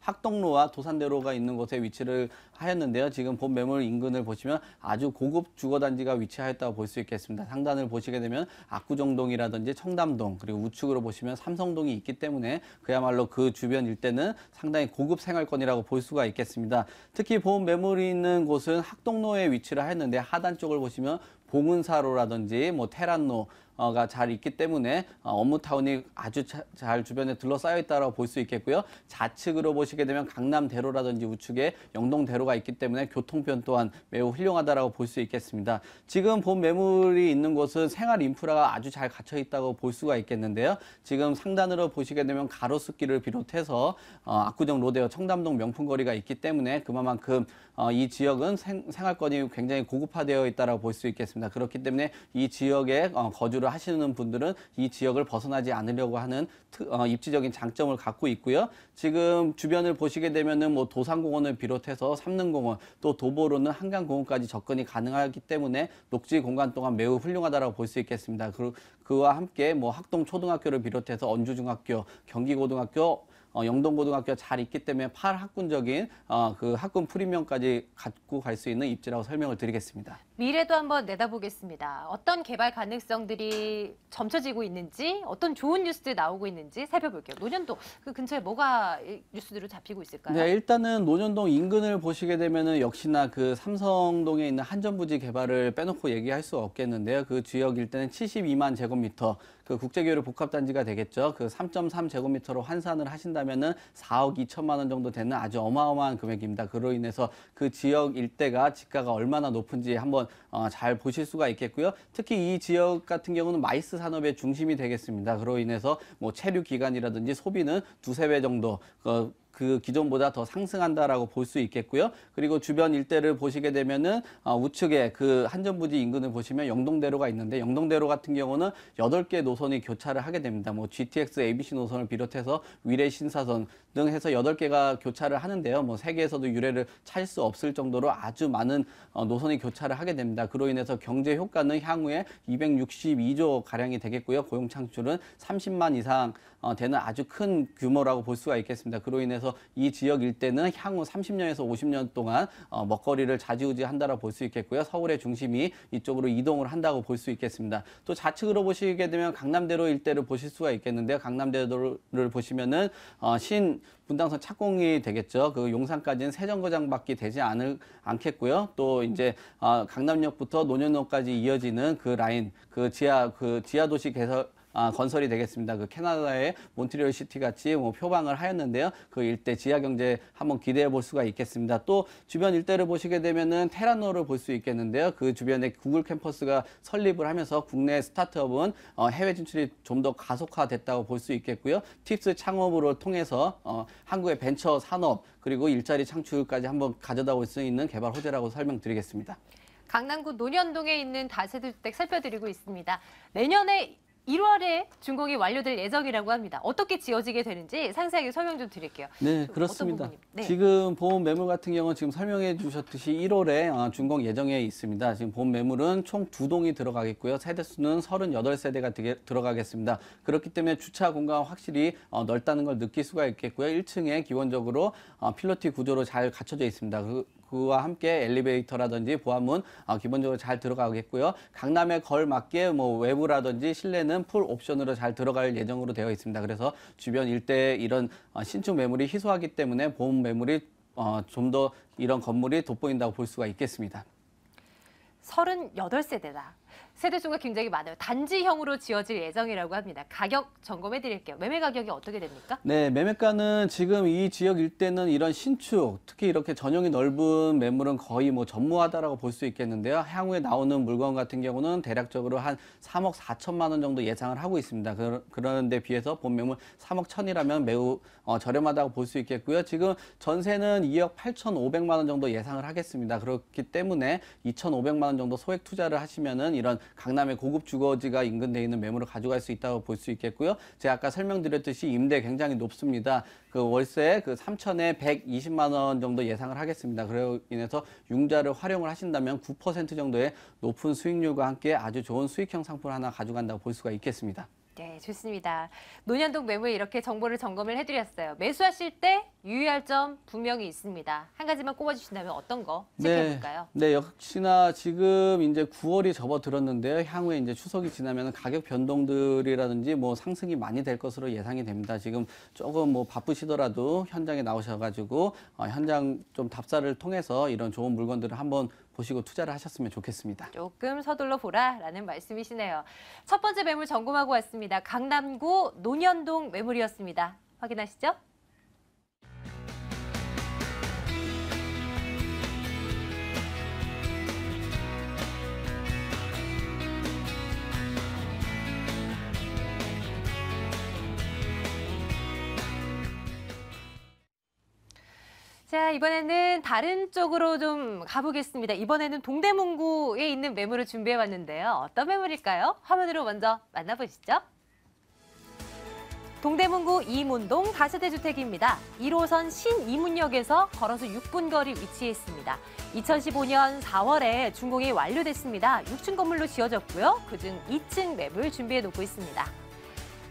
학동로와 도산대로가 있는 곳에 위치를 하였는데요. 지금 본 매물 인근을 보시면 아주 고급 주거단지가 위치하였다고 볼 수 있겠습니다. 상단을 보시게 되면 압구정동이라든지 청담동 그리고 우측으로 보시면 삼성동이 있기 때문에 그야말로 그 주변 일대는 상당히 고급 생활권이라고 볼 수가 있겠습니다. 특히 본 매물이 있는 곳은 학동로에 위치를 하였는데 하단 쪽을 보시면 봉은사로라든지 뭐 테란로가 잘 있기 때문에 업무타운이 아주 잘 주변에 둘러싸여 있다고 볼 수 있겠고요. 좌측으로 보시게 되면 강남대로라든지 우측에 영동대로가 있기 때문에 교통편 또한 매우 훌륭하다고 볼 수 있겠습니다. 지금 본 매물이 있는 곳은 생활 인프라가 아주 잘 갖춰 있다고 볼 수가 있겠는데요. 지금 상단으로 보시게 되면 가로수길을 비롯해서 압구정 로데오 청담동 명품거리가 있기 때문에 그만큼 이 지역은 생활권이 굉장히 고급화되어 있다고 볼 수 있겠습니다. 그렇기 때문에 이 지역에 거주를 하시는 분들은 이 지역을 벗어나지 않으려고 하는 입지적인 장점을 갖고 있고요. 지금 주변을 보시게 되면은 뭐 도산공원을 비롯해서 삼릉공원 또 도보로는 한강공원까지 접근이 가능하기 때문에 녹지 공간 또한 매우 훌륭하다고 볼 수 있겠습니다. 그와 함께 뭐 학동초등학교를 비롯해서 언주중학교, 경기고등학교, 영동고등학교가 잘 있기 때문에 팔학군적인 그 학군 프리미엄까지 갖고 갈 수 있는 입지라고 설명을 드리겠습니다. 미래도 한번 내다보겠습니다. 어떤 개발 가능성들이 점쳐지고 있는지, 어떤 좋은 뉴스들이 나오고 있는지 살펴볼게요. 논현동 그 근처에 뭐가 뉴스들로 잡히고 있을까요? 네, 일단은 논현동 인근을 보시게 되면은 역시나 그 삼성동에 있는 한전부지 개발을 빼놓고 얘기할 수 없겠는데요. 그 지역 일대는 72만 제곱미터, 그 국제교류 복합단지가 되겠죠. 그 3.3 제곱미터로 환산을 하신다면은 4억 2천만 원 정도 되는 아주 어마어마한 금액입니다. 그로 인해서 그 지역 일대가 지가가 얼마나 높은지 한번 잘 보실 수가 있겠고요. 특히 이 지역 같은 경우는 마이스 산업의 중심이 되겠습니다. 그로 인해서 뭐 체류 기간이라든지 소비는 두세 배 정도 그 기존보다 더 상승한다라고 볼 수 있겠고요. 그리고 주변 일대를 보시게 되면은 우측에 그 한전부지 인근을 보시면 영동대로가 있는데 영동대로 같은 경우는 8개 노선이 교차를 하게 됩니다. 뭐 GTX, ABC 노선을 비롯해서 위례 신사선 등 해서 8개가 교차를 하는데요. 뭐 세계에서도 유례를 찾을 수 없을 정도로 아주 많은 노선이 교차를 하게 됩니다. 그로 인해서 경제 효과는 향후에 262조 가량이 되겠고요. 고용 창출은 30만 이상 되는 아주 큰 규모라고 볼 수가 있겠습니다. 그로 인해서 이 지역 일대는 향후 30년에서 50년 동안 먹거리를 좌지우지한다고 볼 수 있겠고요. 서울의 중심이 이쪽으로 이동을 한다고 볼 수 있겠습니다. 또 좌측으로 보시게 되면 강남대로 일대를 보실 수가 있겠는데요. 강남대로를 보시면은 분당선 착공이 되겠죠. 그 용산까지는 세 정거장밖에 되지 않겠고요. 또 이제 강남역부터 논현동까지 이어지는 그 라인, 그 지하 도시 개설 건설이 되겠습니다. 그 캐나다의 몬트리올 시티 같이 뭐 표방을 하였는데요. 그 일대 지하 경제 한번 기대해 볼 수가 있겠습니다. 또 주변 일대를 보시게 되면은 테란노를 볼 수 있겠는데요. 그 주변에 구글 캠퍼스가 설립을 하면서 국내 스타트업은 해외 진출이 좀 더 가속화됐다고 볼 수 있겠고요. 팁스 창업으로 통해서 한국의 벤처 산업 그리고 일자리 창출까지 한번 가져다 올 수 있는 개발 호재라고 설명드리겠습니다. 강남구 논현동에 있는 다세대주택 살펴드리고 있습니다. 내년에 1월에 준공이 완료될 예정이라고 합니다. 어떻게 지어지게 되는지 상세하게 설명 좀 드릴게요. 네, 그렇습니다. 네. 지금 본 매물 같은 경우는 지금 설명해 주셨듯이 1월에 준공 예정에 있습니다. 지금 본 매물은 총 2동이 들어가겠고요. 세대수는 38세대가 들어가겠습니다. 그렇기 때문에 주차 공간 확실히 넓다는 걸 느낄 수가 있겠고요. 1층에 기본적으로 필로티 구조로 잘 갖춰져 있습니다. 그와 함께 엘리베이터라든지 보안문 기본적으로 잘 들어가겠고요. 강남에 걸맞게 뭐 외부라든지 실내는 풀 옵션으로 잘 들어갈 예정으로 되어 있습니다. 그래서 주변 일대에 이런 신축 매물이 희소하기 때문에 본 매물이 좀 더 이런 건물이 돋보인다고 볼 수가 있겠습니다. 38세대다. 세대수가 굉장히 많아요. 단지형으로 지어질 예정이라고 합니다. 가격 점검해 드릴게요. 매매 가격이 어떻게 됩니까? 네, 매매가는 지금 이 지역 일대는 이런 신축, 특히 이렇게 전용이 넓은 매물은 거의 뭐 전무하다라고 볼 수 있겠는데요. 향후에 나오는 물건 같은 경우는 대략적으로 한 3억 4천만 원 정도 예상을 하고 있습니다. 그런데 비해서 본 매물 3억 1천이라면 매우 저렴하다고 볼 수 있겠고요. 지금 전세는 2억 8,500만 원 정도 예상을 하겠습니다. 그렇기 때문에 2,500만 원 정도 소액 투자를 하시면은 이런 강남의 고급 주거지가 인근되어 있는 매물을 가져갈 수 있다고 볼 수 있겠고요. 제가 아까 설명드렸듯이 임대 굉장히 높습니다. 그 월세 3천에 120만 원 정도 예상을 하겠습니다. 그로 인해서 융자를 활용을 하신다면 9% 정도의 높은 수익률과 함께 아주 좋은 수익형 상품 하나 가져간다고 볼 수가 있겠습니다. 네, 좋습니다. 논현동 매물 이렇게 정보를 점검을 해드렸어요. 매수하실 때 유의할 점 분명히 있습니다. 한 가지만 꼽아주신다면 어떤 거 네, 체크해볼까요? 네, 역시나 지금 이제 9월이 접어들었는데요. 향후에 이제 추석이 지나면 가격 변동들이라든지 뭐 상승이 많이 될 것으로 예상이 됩니다. 지금 조금 뭐 바쁘시더라도 현장에 나오셔가지고 현장 좀 답사를 통해서 이런 좋은 물건들을 한번 보시고 투자를 하셨으면 좋겠습니다. 조금 서둘러 보라라는 말씀이시네요. 첫 번째 매물 점검하고 왔습니다. 강남구 논현동 매물이었습니다. 확인하시죠? 자, 이번에는 다른 쪽으로 좀 가보겠습니다. 이번에는 동대문구에 있는 매물을 준비해봤는데요. 어떤 매물일까요? 화면으로 먼저 만나보시죠. 동대문구 이문동 다세대 주택입니다. 1호선 신이문역에서 걸어서 6분 거리 위치해 있습니다. 2015년 4월에 준공이 완료됐습니다. 6층 건물로 지어졌고요. 그중 2층 매물 준비해 놓고 있습니다.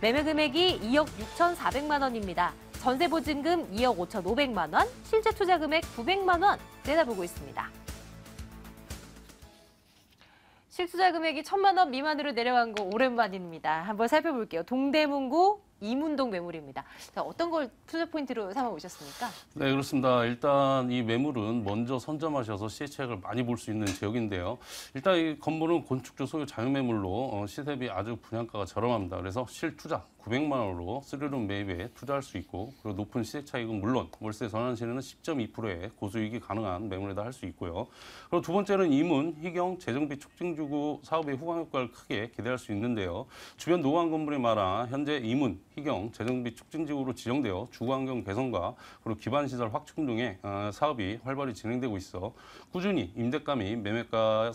매매 금액이 2억 6,400만 원입니다. 전세 보증금 2억 5,500만 원, 실제 투자 금액 900만 원 내다보고 있습니다. 실투자 금액이 1,000만 원 미만으로 내려간 거 오랜만입니다. 한번 살펴볼게요. 동대문구 이문동 매물입니다. 자, 어떤 걸 투자 포인트로 삼아 오셨습니까? 네, 그렇습니다. 일단 이 매물은 먼저 선점하셔서 시세 차익을 많이 볼 수 있는 지역인데요. 일단 이 건물은 건축주 소유 자유매물로 시세 대비 아주 분양가가 저렴합니다. 그래서 실투자 900만 원으로 3룸 매입에 투자할 수 있고, 그리고 높은 시세 차익은 물론 월세 전환 시에는 10.2%의 고수익이 가능한 매물에다 할 수 있고요. 그리고 두 번째는 이문, 희경, 재정비 촉진주구 사업의 후광 효과를 크게 기대할 수 있는데요. 주변 노후한 건물이 많아 현재 이문, 희경, 재정비 촉진지구로 지정되어 주거환경 개선과 그리고 기반시설 확충 등의 사업이 활발히 진행되고 있어 꾸준히 임대가 및 매매가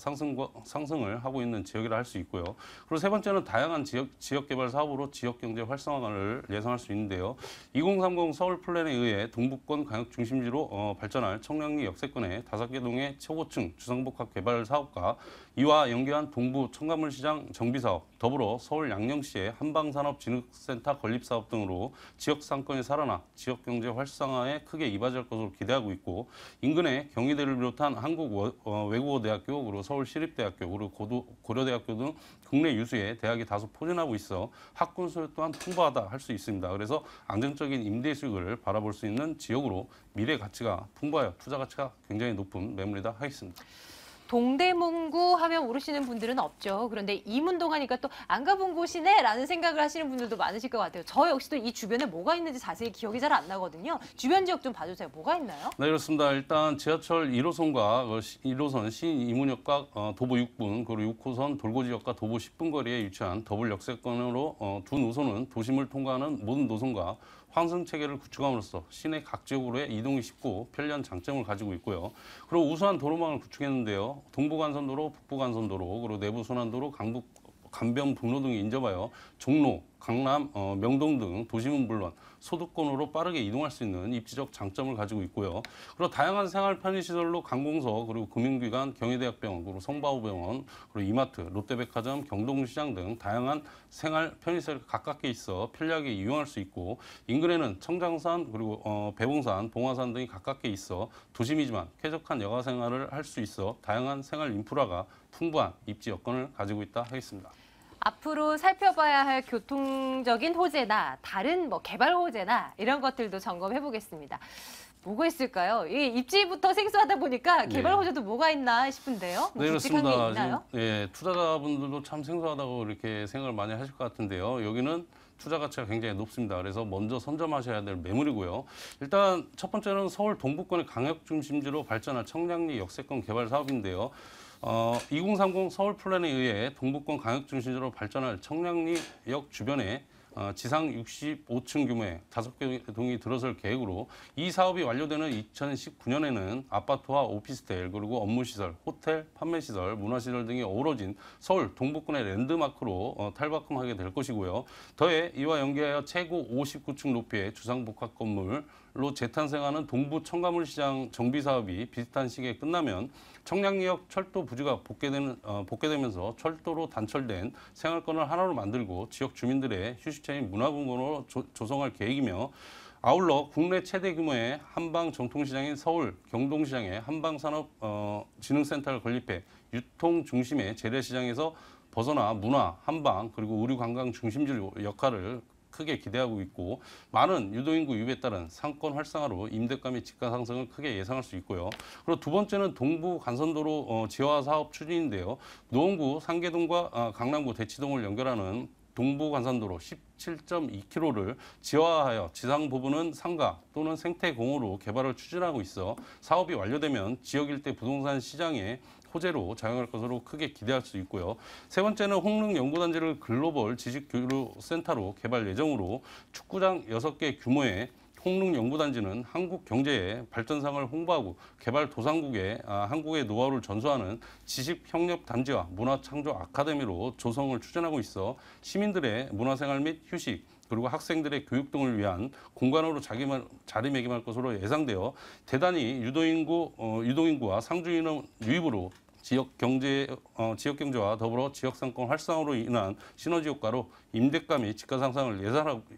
상승을 하고 있는 지역이라 할 수 있고요. 그리고 세 번째는 다양한 지역개발 사업으로 지역경제 활성화를 예상할 수 있는데요. 2030 서울 플랜에 의해 동북권 강역 중심지로 발전할 청량리 역세권의 5개 동의 최고층 주상복합 개발 사업과 이와 연계한 동부 첨가물시장 정비사업, 더불어 서울 양령시의 한방산업진흥센터 건립사업 등으로 지역 상권이 살아나 지역 경제 활성화에 크게 이바지할 것으로 기대하고 있고, 인근의 경희대를 비롯한 한국외국어대학교, 그리고 서울시립대학교, 그리고 고려대학교 등 국내 유수의 대학이 다소 포진하고 있어 학군 수요 또한 풍부하다 할 수 있습니다. 그래서 안정적인 임대 수익을 바라볼 수 있는 지역으로 미래 가치가 풍부하여 투자 가치가 굉장히 높은 매물이다 하겠습니다. 동대문구 하면 모르시는 분들은 없죠. 그런데 이문동 하니까 또 안 가본 곳이네 라는 생각을 하시는 분들도 많으실 것 같아요. 저 역시도 이 주변에 뭐가 있는지 자세히 기억이 잘 안 나거든요. 주변 지역 좀 봐주세요. 뭐가 있나요? 네, 그렇습니다. 일단 지하철 1호선과 1호선 신이문역과 도보 6분, 그리고 6호선 돌고지역과 도보 10분 거리에 위치한 더블 역세권으로 두 노선은 도심을 통과하는 모든 노선과 환승 체계를 구축함으로써 시내 각 지역으로의 이동이 쉽고 편리한 장점을 가지고 있고요. 그리고 우수한 도로망을 구축했는데요. 동부간선도로, 북부간선도로, 그리고 내부순환도로, 간변북로 등이 인접하여 종로, 강남, 명동 등 도심은 물론 소득권으로 빠르게 이동할 수 있는 입지적 장점을 가지고 있고요. 그리고 다양한 생활 편의시설로 관공서, 그리고 금융기관, 경희대학병원, 그리고 성바오병원, 그리고 이마트, 롯데백화점, 경동시장 등 다양한 생활 편의시설이 가깝게 있어 편리하게 이용할 수 있고, 인근에는 청장산, 그리고 배봉산, 봉화산 등이 가깝게 있어 도심이지만 쾌적한 여가 생활을 할 수 있어 다양한 생활 인프라가 풍부한 입지 여건을 가지고 있다 하겠습니다. 앞으로 살펴봐야 할 교통적인 호재나 다른 개발 호재나 이런 것들도 점검해 보겠습니다. 뭐가 있을까요? 이 입지부터 생소하다 보니까 개발 호재도 뭐가 있나 싶은데요. 네, 굵직한 게 그렇습니다. 있나요? 지금, 투자자분들도 참 생소하다고 이렇게 생각을 많이 하실 것 같은데요. 여기는 투자 가치가 굉장히 높습니다. 그래서 먼저 선점하셔야 될 매물이고요. 일단 첫 번째는 서울 동북권의 강역 중심지로 발전할 청량리 역세권 개발 사업인데요. 2030 서울 플랜에 의해 동북권 강역 중심지로 발전할 청량리역 주변에 지상 65층 규모의 5개 동이 들어설 계획으로 이 사업이 완료되는 2019년에는 아파트와 오피스텔, 그리고 업무시설, 호텔, 판매시설, 문화시설 등이 어우러진 서울 동북권의 랜드마크로 탈바꿈하게 될 것이고요. 더해 이와 연계하여 최고 59층 높이의 주상복합 건물로 재탄생하는 동부 첨가물시장 정비사업이 비슷한 시기에 끝나면 청량리역 철도 부지가 복개되면서 철도로 단철된 생활권을 하나로 만들고 지역 주민들의 휴식처인 문화공간으로 조성할 계획이며, 아울러 국내 최대 규모의 한방 정통시장인 서울 경동시장에 한방산업진흥센터를 건립해 유통 중심의 재래시장에서 벗어나 문화, 한방, 그리고 의류 관광 중심지 역할을 크게 기대하고 있고 많은 유도인구 유입에 따른 상권 활성화로 임대가 및 집가 상승을 크게 예상할 수 있고요. 그리고 두 번째는 동부 간선도로 지하 사업 추진인데요. 노원구 상계동과 강남구 대치동을 연결하는 동부 간선도로 17.2km를 지하화하여 지상 부분은 상가 또는 생태공원으로 개발을 추진하고 있어 사업이 완료되면 지역 일대 부동산 시장에 호재로 작용할 것으로 크게 기대할 수 있고요. 세 번째는 홍릉연구단지를 글로벌 지식교류센터로 개발 예정으로 축구장 6개 규모의 홍릉연구단지는 한국 경제의 발전상을 홍보하고 개발 도상국에 한국의 노하우를 전수하는 지식협력단지와 문화창조 아카데미로 조성을 추진하고 있어 시민들의 문화생활 및 휴식 그리고 학생들의 교육 등을 위한 공간으로 자리매김할 것으로 예상되어 대단히 유동인구와 상주인원 유입으로 지역 경제와 더불어 지역 상권 활성화로 인한 시너지 효과로 임대가 및 집가 상승을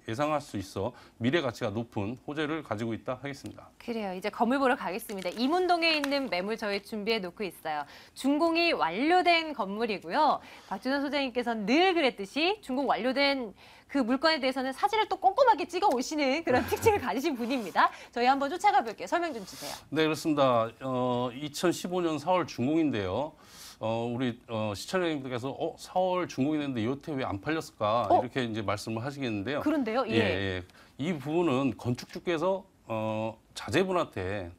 예상할 수 있어 미래 가치가 높은 호재를 가지고 있다 하겠습니다. 그래요. 이제 건물 보러 가겠습니다. 이문동에 있는 매물 저희 준비해 놓고 있어요. 준공이 완료된 건물이고요. 박준원 소장님께서는 늘 그랬듯이 준공 완료된 그 물건에 대해서는 사진을 또 꼼꼼하게 찍어 오시는 그런 특징을 가지신 분입니다. 저희 한번 쫓아가 볼게요. 설명 좀 주세요. 네, 그렇습니다. 2015년 4월 준공인데요. 우리 시청자님들께서 4월 준공이 됐는데 여태 왜 안 팔렸을까 이렇게 이제 말씀을 하시겠는데요. 그런데요. 예. 예. 이 부분은 건축주께서 자제분한테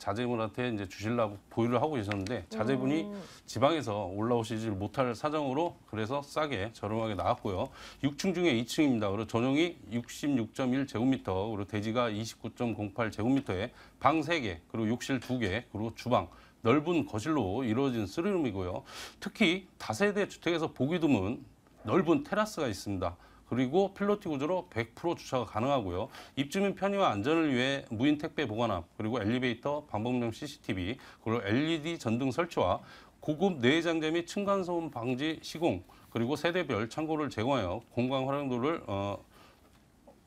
이제 주시려고 보유를 하고 계셨는데 자제분이 지방에서 올라오시지 못할 사정으로 그래서 싸게 저렴하게 나왔고요. 6층 중에 2층입니다. 그리고 전용이 66.1제곱미터, 그리고 대지가 29.08제곱미터에 방 3개, 그리고 욕실 2개, 그리고 주방, 넓은 거실로 이루어진 3룸이고요. 특히 다세대 주택에서 보기 드문 넓은 테라스가 있습니다. 그리고 필로티 구조로 100% 주차가 가능하고요. 입주민 편의와 안전을 위해 무인 택배 보관함, 그리고 엘리베이터, 방범용 CCTV, 그리고 LED 전등 설치와 고급 내장재 및 층간소음 방지 시공, 그리고 세대별 창고를 제공하여 공간 활용도를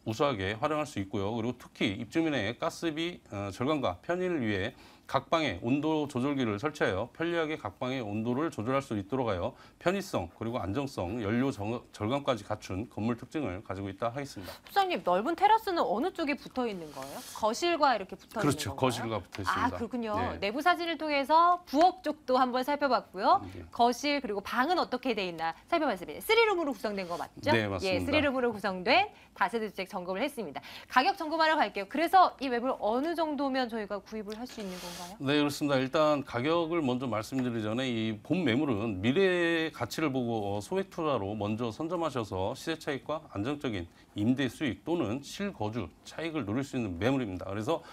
우수하게 활용할 수 있고요. 그리고 특히 입주민의 가스비 절감과 편의를 위해 각 방에 온도 조절기를 설치하여 편리하게 각 방의 온도를 조절할 수 있도록 하여 편의성 그리고 안정성, 연료 절감까지 갖춘 건물 특징을 가지고 있다 하겠습니다. 소장님, 넓은 테라스는 어느 쪽에 붙어 있는 거예요? 거실과 이렇게 붙어 있는 그렇죠. 건가요? 거실과 붙어 있습니다. 아, 그렇군요. 네. 내부 사진을 통해서 부엌 쪽도 한번 살펴봤고요. 네. 거실 그리고 방은 어떻게 돼 있나 살펴봤습니다. 3룸으로 구성된 거 맞죠? 네, 맞습니다. 예, 3룸으로 구성된 다세대 주택 점검을 했습니다. 가격 점검하러 갈게요. 그래서 이 매물 어느 정도면 저희가 구입을 할 수 있는 건가요? 네, 그렇습니다. 일단 가격을 먼저 말씀드리기 전에 이 본 매물은 미래의 가치를 보고 소액 투자로 먼저 선점하셔서 시세 차익과 안정적인 임대 수익 또는 실거주 차익을 누릴 수 있는 매물입니다. 그래서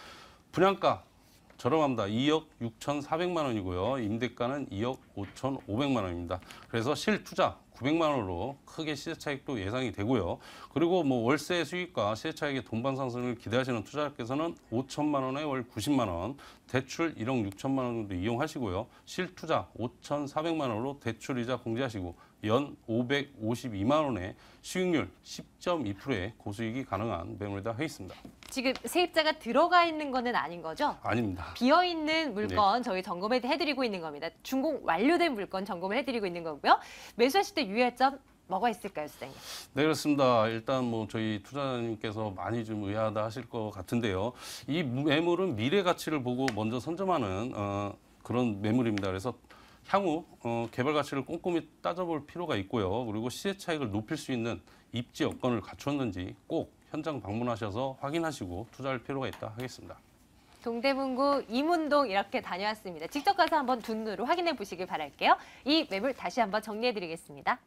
분양가 저렴합니다. 2억 6,400만 원이고요. 임대가는 2억 5,500만 원입니다. 그래서 실투자 900만 원으로 크게 시세 차익도 예상이 되고요. 그리고 뭐 월세 수익과 시세 차익의 동반 상승을 기대하시는 투자자께서는 5천만 원에 월 90만 원, 대출 1억 6천만 원 정도 이용하시고요. 실투자 5,400만 원으로 대출이자 공제하시고 연 552만 원의 수익률 10.2%의 고수익이 가능한 매물이다 하겠습니다. 지금 세입자가 들어가 있는 거는 아닌 거죠? 아닙니다. 비어있는 물건 저희 점검해드리고 있는 겁니다. 준공 완료된 물건 점검을 해드리고 있는 거고요. 매수하실 때 유의할 점 뭐가 있을까요, 수장님? 네, 그렇습니다. 일단 뭐 저희 투자자님께서 많이 좀 의아하다 하실 것 같은데요. 이 매물은 미래 가치를 보고 먼저 선점하는 그런 매물입니다. 그래서 향후 개발 가치를 꼼꼼히 따져볼 필요가 있고요. 그리고 시세 차익을 높일 수 있는 입지 여건을 갖추었는지 꼭 현장 방문하셔서 확인하시고 투자할 필요가 있다 하겠습니다. 동대문구 이문동 이렇게 다녀왔습니다. 직접 가서 한번 두 눈으로 확인해 보시길 바랄게요. 이 매물 다시 한번 정리해 드리겠습니다.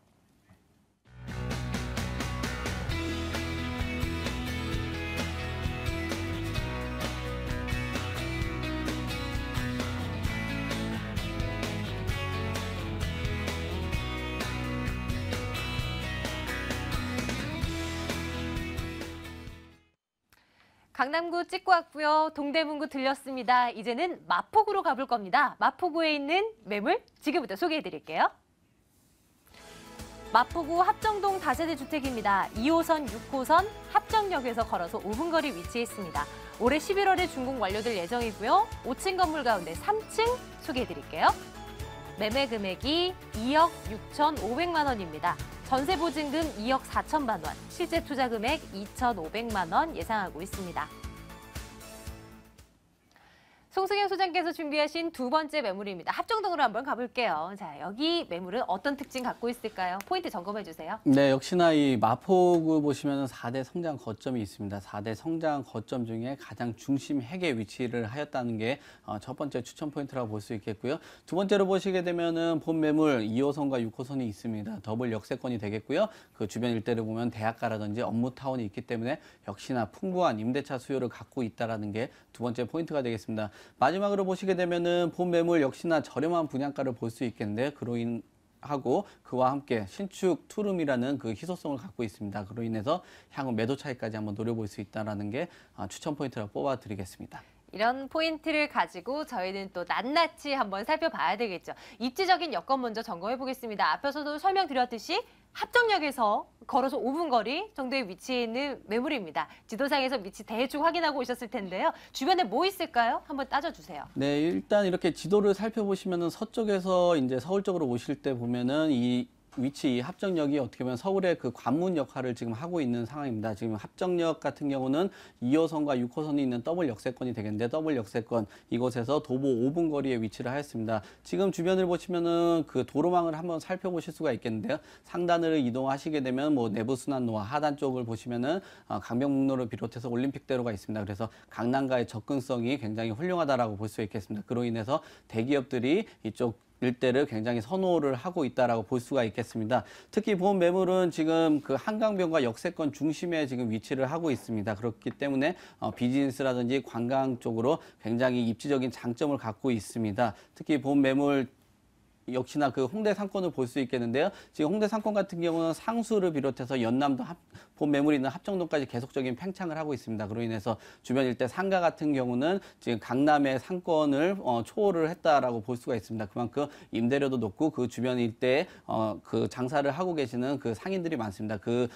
강남구 찍고 왔고요. 동대문구 들렸습니다. 이제는 마포구로 가볼 겁니다. 마포구에 있는 매물 지금부터 소개해 드릴게요. 마포구 합정동 다세대 주택입니다. 2호선, 6호선 합정역에서 걸어서 5분 거리 위치해 있습니다. 올해 11월에 준공 완료될 예정이고요. 5층 건물 가운데 3층 소개해드릴게요. 매매 금액이 2억 6,500만 원입니다. 전세 보증금 2억 4천만 원, 실제 투자 금액 2,500만 원 예상하고 있습니다. 송승현 소장께서 준비하신 두 번째 매물입니다. 합정동으로 한번 가볼게요. 자, 여기 매물은 어떤 특징 갖고 있을까요? 포인트 점검해 주세요. 네, 역시나 이 마포구 보시면 4대 성장 거점이 있습니다. 4대 성장 거점 중에 가장 중심 핵에 위치를 하였다는 게 첫 번째 추천 포인트라고 볼 수 있겠고요. 두 번째로 보시게 되면은 본 매물 2호선과 6호선이 있습니다. 더블 역세권이 되겠고요. 그 주변 일대를 보면 대학가라든지 업무타운이 있기 때문에 역시나 풍부한 임대차 수요를 갖고 있다는 게 두 번째 포인트가 되겠습니다. 마지막으로 보시게 되면은 본 매물 역시나 저렴한 분양가를 볼 수 있겠는데 하고 그와 함께 신축 투룸이라는 그 희소성을 갖고 있습니다. 그로 인해서 향후 매도 차익까지 한번 노려볼 수 있다는 게 추천 포인트라고 뽑아드리겠습니다. 이런 포인트를 가지고 저희는 또 낱낱이 한번 살펴봐야 되겠죠. 입지적인 여건 먼저 점검해 보겠습니다. 앞에서도 설명드렸듯이 합정역에서 걸어서 5분 거리 정도에 위치해 있는 매물입니다. 지도상에서 위치 대충 확인하고 오셨을 텐데요. 주변에 뭐 있을까요? 한번 따져주세요. 네, 일단 이렇게 지도를 살펴보시면은 서쪽에서 이제 서울 쪽으로 오실 때 보면은 이 위치, 이 합정역이 어떻게 보면 서울의 그 관문 역할을 지금 하고 있는 상황입니다. 지금 합정역 같은 경우는 2호선과 6호선이 있는 더블 역세권이 되겠는데 더블 역세권 이곳에서 도보 5분 거리에 위치를 하였습니다. 지금 주변을 보시면은 그 도로망을 한번 살펴보실 수가 있겠는데요. 상단으로 이동하시게 되면 뭐 내부순환로와 하단 쪽을 보시면은 강변북로를 비롯해서 올림픽대로가 있습니다. 그래서 강남과의 접근성이 굉장히 훌륭하다라고 볼 수 있겠습니다. 그로 인해서 대기업들이 이쪽 일대를 굉장히 선호를 하고 있다라고 볼 수가 있겠습니다. 특히 본 매물은 지금 그 한강변과 역세권 중심에 지금 위치를 하고 있습니다. 그렇기 때문에 비즈니스라든지 관광 쪽으로 굉장히 입지적인 장점을 갖고 있습니다. 특히 본 매물 역시나 그 홍대 상권을 볼 수 있겠는데요. 지금 홍대 상권 같은 경우는 상수를 비롯해서 연남도 본 매물이 있는 합정동까지 계속적인 팽창을 하고 있습니다. 그로 인해서 주변 일대 상가 같은 경우는 지금 강남의 상권을 초월을 했다라고 볼 수가 있습니다. 그만큼 임대료도 높고 그 주변 일대에 그 장사를 하고 계시는 그 상인들이 많습니다. 그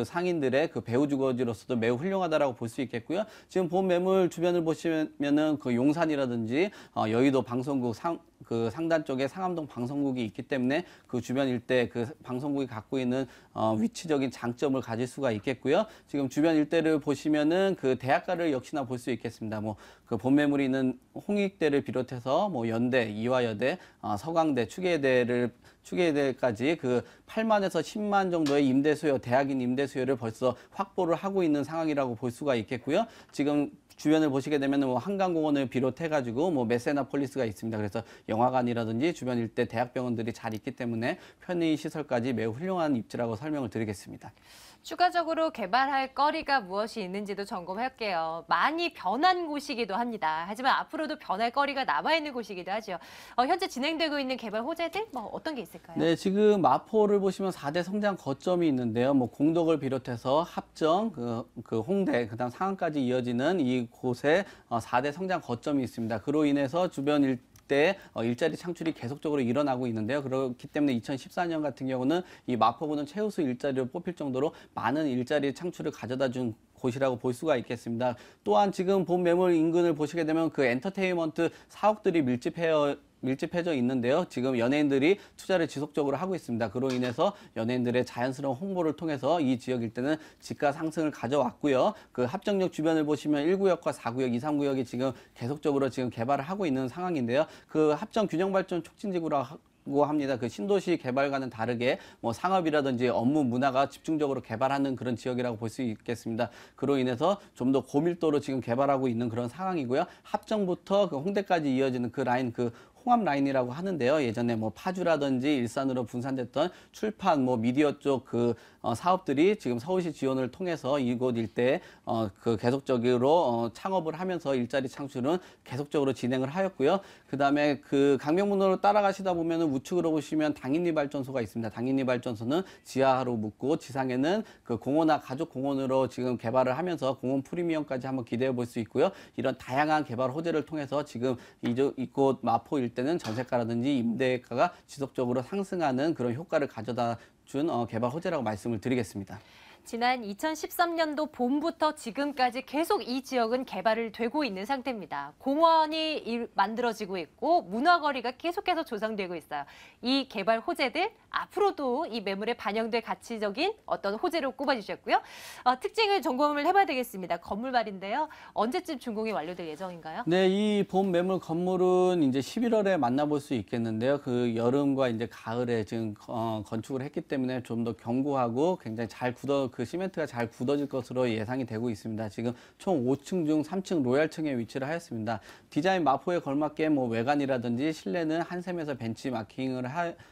상인들의 그 배후 주거지로서도 매우 훌륭하다라고 볼 수 있겠고요. 지금 본 매물 주변을 보시면은 그 용산이라든지 여의도 방송국 그 상단 쪽에 상암동 방송국이 있기 때문에 그 주변 일대 그 방송국이 갖고 있는 위치적인 장점을 가질 수가 있겠고요. 지금 주변 일대를 보시면은 그 대학가를 역시나 볼 수 있겠습니다. 뭐 그 본 매물이 있는 홍익대를 비롯해서 뭐 연대, 이화여대, 서강대, 추계대까지 그 8만에서 10만 정도의 임대 수요, 대학인 임대 수요를 벌써 확보를 하고 있는 상황이라고 볼 수가 있겠고요. 지금 주변을 보시게 되면 뭐 한강공원을 비롯해가지고 뭐 메세나폴리스가 있습니다. 그래서 영화관이라든지 주변 일대 대학병원들이 잘 있기 때문에 편의 시설까지 매우 훌륭한 입지라고 설명을 드리겠습니다. 추가적으로 개발할 거리가 무엇이 있는지도 점검할게요. 많이 변한 곳이기도 합니다. 하지만 앞으로도 변할 거리가 남아있는 곳이기도 하죠. 현재 진행되고 있는 개발 호재들 뭐 어떤 게 있을까요? 네, 지금 마포를 보시면 4대 성장 거점이 있는데요. 뭐 공덕을 비롯해서 합정, 그 홍대, 그다음 상암까지 이어지는 이곳에 4대 성장 거점이 있습니다. 그로 인해서 주변 일자리 창출이 계속적으로 일어나고 있는데요. 그렇기 때문에 2014년 같은 경우는 이 마포구는 최우수 일자리로 뽑힐 정도로 많은 일자리 창출을 가져다 준 곳이라고 볼 수가 있겠습니다. 또한 지금 본 매물 인근을 보시게 되면 그 엔터테인먼트 사옥들이 밀집해져 있는데요. 지금 연예인들이 투자를 지속적으로 하고 있습니다. 그로 인해서 연예인들의 자연스러운 홍보를 통해서 이 지역 일대는 지가 상승을 가져왔고요. 그 합정역 주변을 보시면 1구역과 4구역, 2, 3구역이 지금 계속적으로 지금 개발을 하고 있는 상황인데요. 그 합정 균형발전 촉진지구라고 합니다. 그 신도시 개발과는 다르게 뭐 상업이라든지 업무 문화가 집중적으로 개발하는 그런 지역이라고 볼 수 있겠습니다. 그로 인해서 좀 더 고밀도로 지금 개발하고 있는 그런 상황이고요. 합정부터 그 홍대까지 이어지는 그 라인, 그 홍합 라인이라고 하는데요. 예전에 뭐 파주라든지 일산으로 분산됐던 출판, 뭐 미디어 쪽 그 사업들이 지금 서울시 지원을 통해서 이곳 일대에 그 계속적으로 창업을 하면서 일자리 창출은 계속적으로 진행을 하였고요. 그다음에 그 강명문로로 따라가시다 보면은 우측으로 보시면 당인리 발전소가 있습니다. 당인리 발전소는 지하로 묻고 지상에는 그 공원화 가족 공원으로 지금 개발을 하면서 공원 프리미엄까지 한번 기대해 볼 수 있고요. 이런 다양한 개발 호재를 통해서 지금 이곳 마포 일대는 전세가라든지 임대가가 지속적으로 상승하는 그런 효과를 가져다 준 개발 호재라고 말씀을 드리겠습니다. 지난 2013년도 봄부터 지금까지 계속 이 지역은 개발을 되고 있는 상태입니다. 공원이 만들어지고 있고 문화거리가 계속해서 조성되고 있어요. 이 개발 호재들 앞으로도 이 매물에 반영될 가치적인 어떤 호재로 꼽아주셨고요. 특징을 점검을 해봐야 되겠습니다. 건물 말인데요. 언제쯤 준공이 완료될 예정인가요? 네, 이 봄 매물 건물은 이제 11월에 만나볼 수 있겠는데요. 그 여름과 이제 가을에 지금 건축을 했기 때문에 좀 더 견고하고 굉장히 그 시멘트가 잘 굳어질 것으로 예상이 되고 있습니다. 지금 총 5층 중 3층 로얄층에 위치를 하였습니다. 디자인 마포에 걸맞게 뭐 외관이라든지 실내는 한샘에서 벤치마킹을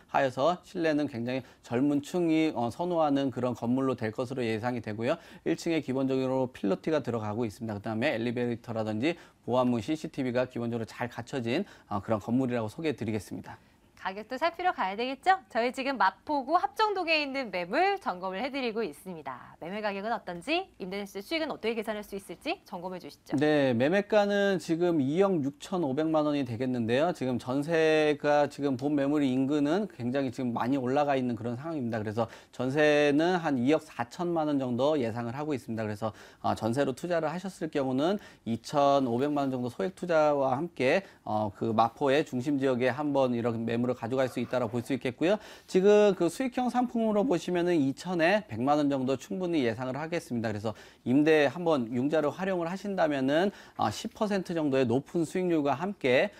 하여서 실내는 굉장히 젊은 층이 선호하는 그런 건물로 될 것으로 예상이 되고요. 1층에 기본적으로 필로티가 들어가고 있습니다. 그다음에 엘리베이터라든지 보안문 CCTV가 기본적으로 잘 갖춰진 그런 건물이라고 소개해 드리겠습니다. 가격도 살피러 가야 되겠죠? 저희 지금 마포구 합정동에 있는 매물 점검을 해드리고 있습니다. 매매 가격은 어떤지, 임대차 수익은 어떻게 계산할 수 있을지 점검해 주시죠. 네, 매매가는 지금 2억 6,500만 원이 되겠는데요. 지금 전세가 지금 본 매물이 인근은 굉장히 지금 많이 올라가 있는 그런 상황입니다. 그래서 전세는 한 2억 4천만 원 정도 예상을 하고 있습니다. 그래서 전세로 투자를 하셨을 경우는 2,500만 원 정도 소액 투자와 함께 그 마포의 중심 지역에 한번 이런 매물을 가져갈 수 있다고 볼 수 있겠고요. 지금 그 수익형 상품으로 보시면은 2천에 100만 원 정도 충분히 예상을 하겠습니다. 그래서 임대 한번 융자를 활용을 하신다면은 10% 정도의 높은 수익률과 함께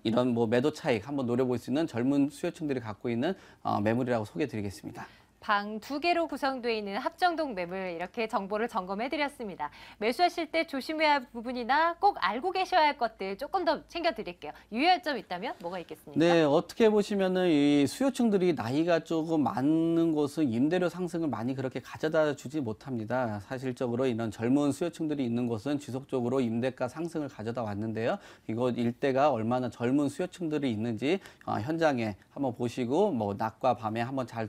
이런 뭐 매도 차익 한번 노려볼 수 있는 젊은 수요층들이 갖고 있는 매물이라고 소개드리겠습니다. 방 2개로 구성되어 있는 합정동 매물 이렇게 정보를 점검해드렸습니다. 매수하실 때 조심해야 할 부분이나 꼭 알고 계셔야 할 것들 조금 더 챙겨드릴게요. 유의할 점 있다면 뭐가 있겠습니까? 네, 어떻게 보시면은 이 수요층들이 나이가 조금 많은 곳은 임대료 상승을 많이 그렇게 가져다 주지 못합니다. 사실적으로 이런 젊은 수요층들이 있는 곳은 지속적으로 임대가 상승을 가져다 왔는데요. 이곳 일대가 얼마나 젊은 수요층들이 있는지 현장에 한번 보시고 뭐 낮과 밤에 한번 잘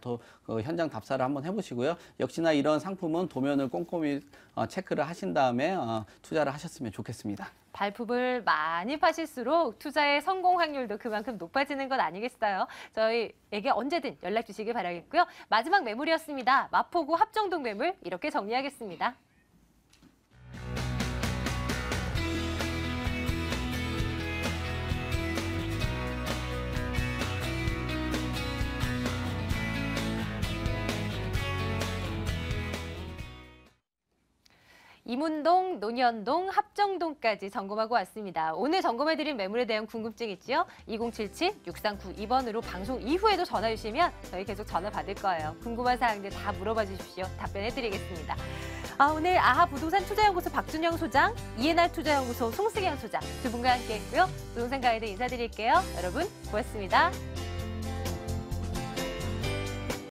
현장 답사를 한번 해보시고요. 역시나 이런 상품은 도면을 꼼꼼히 체크를 하신 다음에 투자를 하셨으면 좋겠습니다. 발품을 많이 파실수록 투자의 성공 확률도 그만큼 높아지는 것 아니겠어요? 저희에게 언제든 연락 주시길 바라겠고요. 마지막 매물이었습니다. 마포구 합정동 매물 이렇게 정리하겠습니다. 이문동, 논현동, 합정동까지 점검하고 왔습니다. 오늘 점검해드린 매물에 대한 궁금증 있지요? 2077-6392번으로 방송 이후에도 전화 주시면 저희 계속 전화 받을 거예요. 궁금한 사항들 다 물어봐 주십시오. 답변해드리겠습니다. 오늘 아하 부동산 투자연구소 박준영 소장, 이해날 투자연구소 송승현 소장 두 분과 함께 했고요. 부동산 가이드 인사드릴게요. 여러분 고맙습니다.